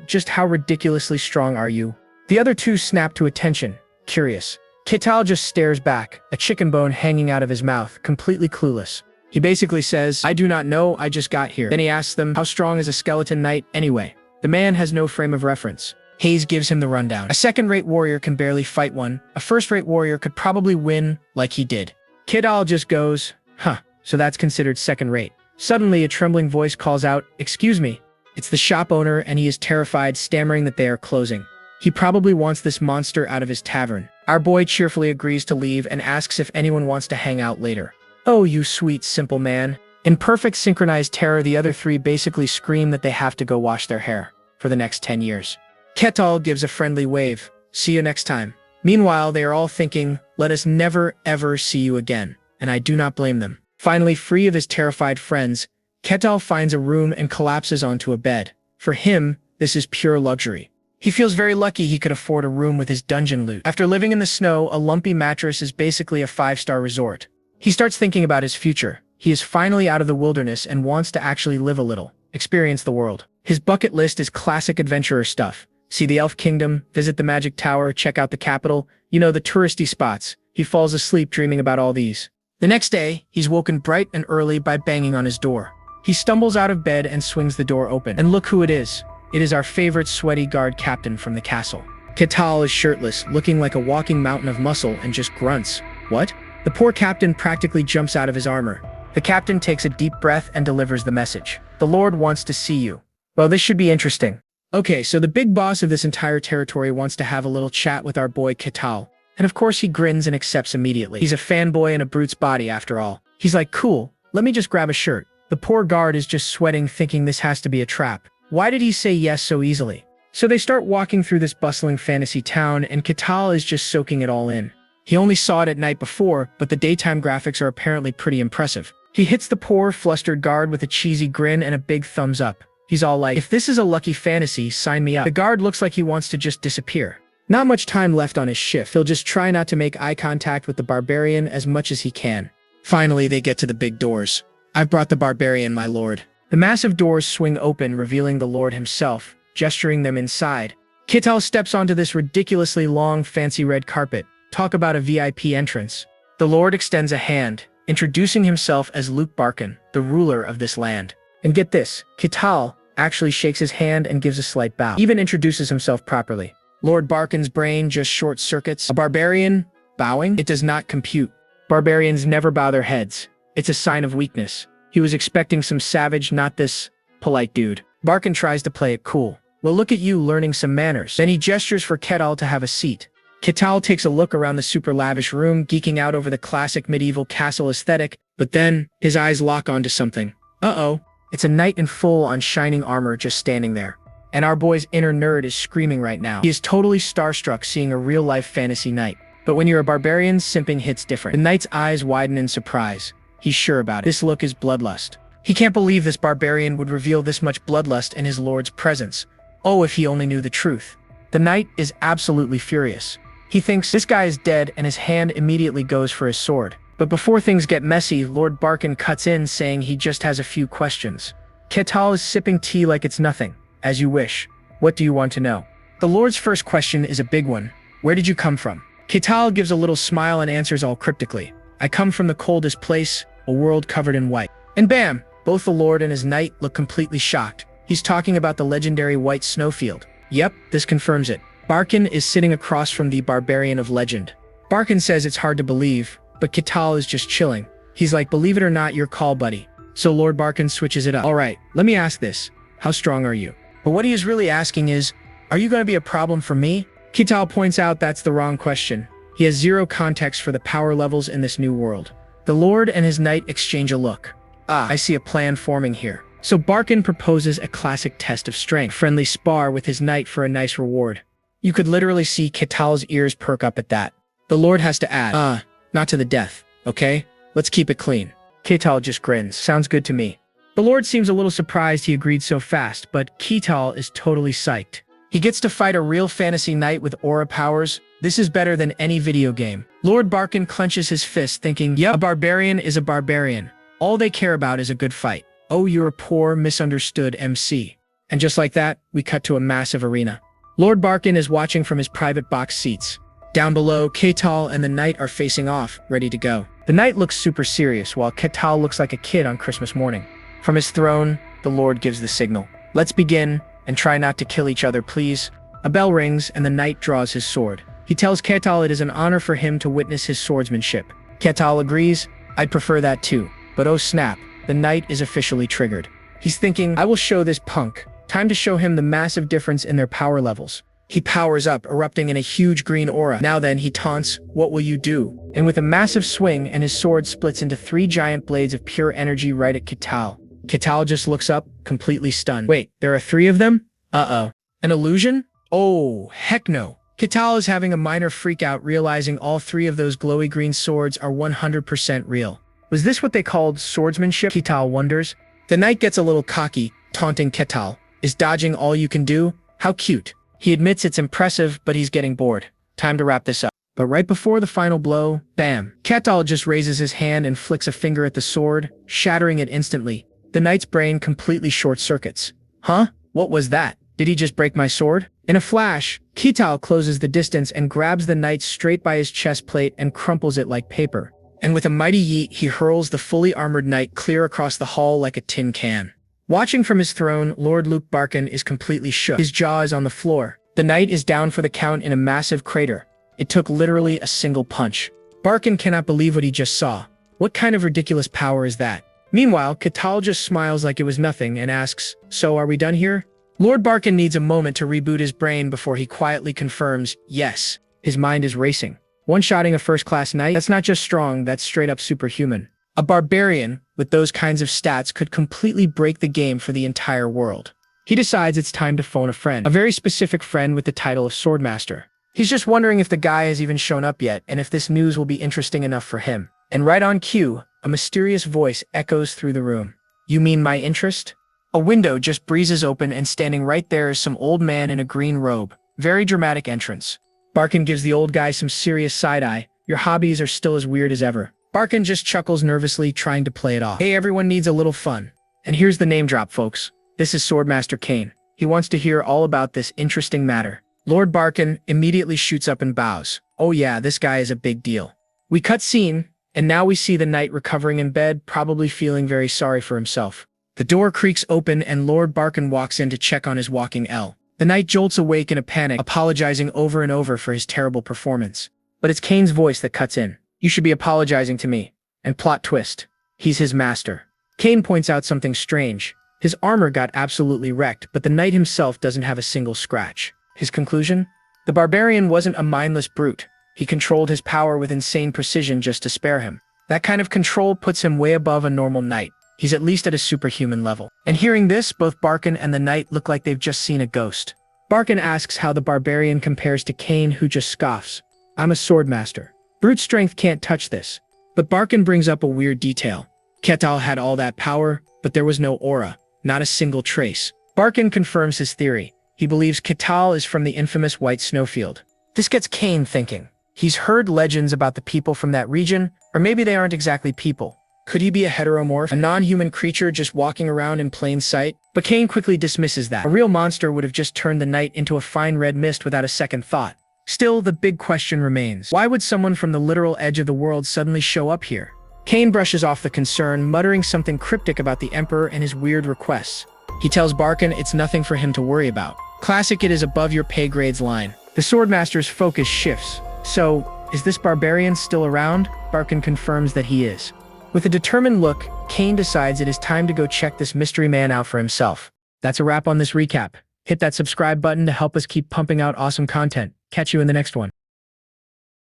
just how ridiculously strong are you? The other two snap to attention, curious. Kital just stares back, a chicken bone hanging out of his mouth, completely clueless. He basically says, I do not know, I just got here. Then he asks them, how strong is a skeleton knight anyway? The man has no frame of reference. Hayes gives him the rundown. A second-rate warrior can barely fight one. A first-rate warrior could probably win like he did. Kital just goes, huh, so that's considered second-rate. Suddenly, a trembling voice calls out, excuse me. It's the shop owner, and he is terrified, stammering that they are closing. He probably wants this monster out of his tavern. Our boy cheerfully agrees to leave and asks if anyone wants to hang out later. Oh, you sweet, simple man. In perfect synchronized terror, the other three basically scream that they have to go wash their hair for the next 10 years. Kital gives a friendly wave. See you next time. Meanwhile, they are all thinking, let us never ever see you again. And I do not blame them. Finally, free of his terrified friends, Kital finds a room and collapses onto a bed. For him, this is pure luxury. He feels very lucky he could afford a room with his dungeon loot. After living in the snow, a lumpy mattress is basically a 5-star resort. He starts thinking about his future. He is finally out of the wilderness and wants to actually live a little, experience the world. His bucket list is classic adventurer stuff. See the Elf Kingdom, visit the Magic Tower, check out the capital, you know, the touristy spots. He falls asleep dreaming about all these. The next day, he's woken bright and early by banging on his door. He stumbles out of bed and swings the door open. And look who it is. It is our favorite sweaty guard captain from the castle. Kital is shirtless, looking like a walking mountain of muscle, and just grunts. What? The poor captain practically jumps out of his armor. The captain takes a deep breath and delivers the message. The Lord wants to see you. Well, this should be interesting. Okay, so the big boss of this entire territory wants to have a little chat with our boy Kital. And of course he grins and accepts immediately. He's a fanboy in a brute's body after all. He's like, cool, let me just grab a shirt. The poor guard is just sweating, thinking this has to be a trap. Why did he say yes so easily? So they start walking through this bustling fantasy town, and Kital is just soaking it all in. He only saw it at night before, but the daytime graphics are apparently pretty impressive. He hits the poor, flustered guard with a cheesy grin and a big thumbs up. He's all like, if this is a lucky fantasy, sign me up. The guard looks like he wants to just disappear. Not much time left on his shift. He'll just try not to make eye contact with the barbarian as much as he can. Finally, they get to the big doors. I've brought the barbarian, my lord. The massive doors swing open, revealing the lord himself, gesturing them inside. Kital steps onto this ridiculously long, fancy red carpet. Talk about a VIP entrance. The lord extends a hand, introducing himself as Luke Barkin, the ruler of this land. And get this, Kital actually shakes his hand and gives a slight bow. Even introduces himself properly. Lord Barkin's brain just short circuits. A barbarian bowing? It does not compute. Barbarians never bow their heads. It's a sign of weakness. He was expecting some savage, not this polite dude. Barkin tries to play it cool. Well, look at you learning some manners. Then he gestures for Kital to have a seat. Kital takes a look around the super lavish room, geeking out over the classic medieval castle aesthetic, but then his eyes lock onto something. Uh-oh. It's a knight in full on shining armor just standing there. And our boy's inner nerd is screaming right now. He is totally starstruck seeing a real-life fantasy knight. But when you're a barbarian, simping hits different. The knight's eyes widen in surprise. He's sure about it. This look is bloodlust. He can't believe this barbarian would reveal this much bloodlust in his lord's presence. Oh, if he only knew the truth. The knight is absolutely furious. He thinks this guy is dead and his hand immediately goes for his sword. But before things get messy, Lord Barkin cuts in saying he just has a few questions. Kital is sipping tea like it's nothing. As you wish. What do you want to know? The Lord's first question is a big one. Where did you come from? Kital gives a little smile and answers all cryptically. I come from the coldest place, a world covered in white. And bam! Both the Lord and his knight look completely shocked. He's talking about the legendary white snowfield. Yep, this confirms it. Barkin is sitting across from the barbarian of legend. Barkin says it's hard to believe, but Kital is just chilling. He's like, believe it or not, your call, buddy. So Lord Barkin switches it up. Alright, let me ask this. How strong are you? But what he is really asking is, are you going to be a problem for me? Kital points out that's the wrong question. He has zero context for the power levels in this new world. The Lord and his knight exchange a look. I see a plan forming here. So Barkin proposes a classic test of strength. Friendly spar with his knight for a nice reward. You could literally see Ketal's ears perk up at that. The Lord has to add, not to the death, okay? Let's keep it clean. Ketal just grins. Sounds good to me. The Lord seems a little surprised he agreed so fast, but Ketal is totally psyched. He gets to fight a real fantasy knight with aura powers. This is better than any video game. Lord Barkin clenches his fist, thinking, yep, a barbarian is a barbarian. All they care about is a good fight. Oh, you're a poor, misunderstood MC. And just like that, we cut to a massive arena. Lord Barkin is watching from his private box seats. Down below, Ketal and the knight are facing off, ready to go. The knight looks super serious, while Ketal looks like a kid on Christmas morning. From his throne, the Lord gives the signal. Let's begin, and try not to kill each other, please. A bell rings, and the knight draws his sword. He tells Ketal it is an honor for him to witness his swordsmanship. Ketal agrees. I'd prefer that too. But oh snap, the knight is officially triggered. He's thinking, I will show this punk. Time to show him the massive difference in their power levels. He powers up, erupting in a huge green aura. Now then, he taunts, what will you do? And with a massive swing, and his sword splits into 3 giant blades of pure energy right at Ketal. Ketal just looks up, completely stunned. Wait, there are 3 of them? Uh-oh. An illusion? Oh, heck no. Ketal is having a minor freakout, realizing all 3 of those glowy green swords are 100% real. Was this what they called swordsmanship? Ketal wonders. The knight gets a little cocky, taunting Ketal. Is dodging all you can do? How cute. He admits it's impressive, but he's getting bored. Time to wrap this up. But right before the final blow, bam. Ketal just raises his hand and flicks a finger at the sword, shattering it instantly. The knight's brain completely short-circuits. Huh? What was that? Did he just break my sword? In a flash, Ketal closes the distance and grabs the knight straight by his chest plate and crumples it like paper. And with a mighty yeet, he hurls the fully armored knight clear across the hall like a tin can. Watching from his throne, Lord Luke Barkin is completely shook. His jaw is on the floor. The knight is down for the count in a massive crater. It took literally a single punch. Barkin cannot believe what he just saw. What kind of ridiculous power is that? Meanwhile, Ketal just smiles like it was nothing and asks, so are we done here? Lord Barkin needs a moment to reboot his brain before he quietly confirms, yes. His mind is racing. One-shotting a first-class knight? That's not just strong, that's straight-up superhuman. A barbarian, with those kinds of stats, could completely break the game for the entire world. He decides it's time to phone a friend. A very specific friend with the title of swordmaster. He's just wondering if the guy has even shown up yet, and if this news will be interesting enough for him. And right on cue, a mysterious voice echoes through the room. You mean my interest? A window just breezes open, and standing right there is some old man in a green robe. Very dramatic entrance. Barkin gives the old guy some serious side-eye. Your hobbies are still as weird as ever. Barkin just chuckles nervously, trying to play it off. Hey, everyone needs a little fun. And here's the name drop, folks. This is Swordmaster Kane. He wants to hear all about this interesting matter. Lord Barkin immediately shoots up and bows. Oh yeah, this guy is a big deal. We cut scene, and now we see the knight recovering in bed, probably feeling very sorry for himself. The door creaks open, and Lord Barkin walks in to check on his walking L. The knight jolts awake in a panic, apologizing over and over for his terrible performance. But it's Kane's voice that cuts in. You should be apologizing to me. And plot twist. He's his master. Kane points out something strange. His armor got absolutely wrecked, but the knight himself doesn't have a single scratch. His conclusion? The barbarian wasn't a mindless brute. He controlled his power with insane precision just to spare him. That kind of control puts him way above a normal knight. He's at least at a superhuman level. And hearing this, both Barkin and the knight look like they've just seen a ghost. Barkin asks how the barbarian compares to Kane, who just scoffs. I'm a swordmaster. Brute strength can't touch this. But Barkin brings up a weird detail. Ketal had all that power, but there was no aura, not a single trace. Barkin confirms his theory. He believes Ketal is from the infamous White Snowfield. This gets Kane thinking. He's heard legends about the people from that region, or maybe they aren't exactly people. Could he be a heteromorph, a non-human creature just walking around in plain sight? But Kane quickly dismisses that. A real monster would have just turned the knight into a fine red mist without a second thought. Still, the big question remains. Why would someone from the literal edge of the world suddenly show up here? Kane brushes off the concern, muttering something cryptic about the Emperor and his weird requests. He tells Barkin it's nothing for him to worry about. Classic, it is above your pay grades line. The Swordmaster's focus shifts. So, is this barbarian still around? Barkin confirms that he is. With a determined look, Kane decides it is time to go check this mystery man out for himself. That's a wrap on this recap. Hit that subscribe button to help us keep pumping out awesome content. Catch you in the next one.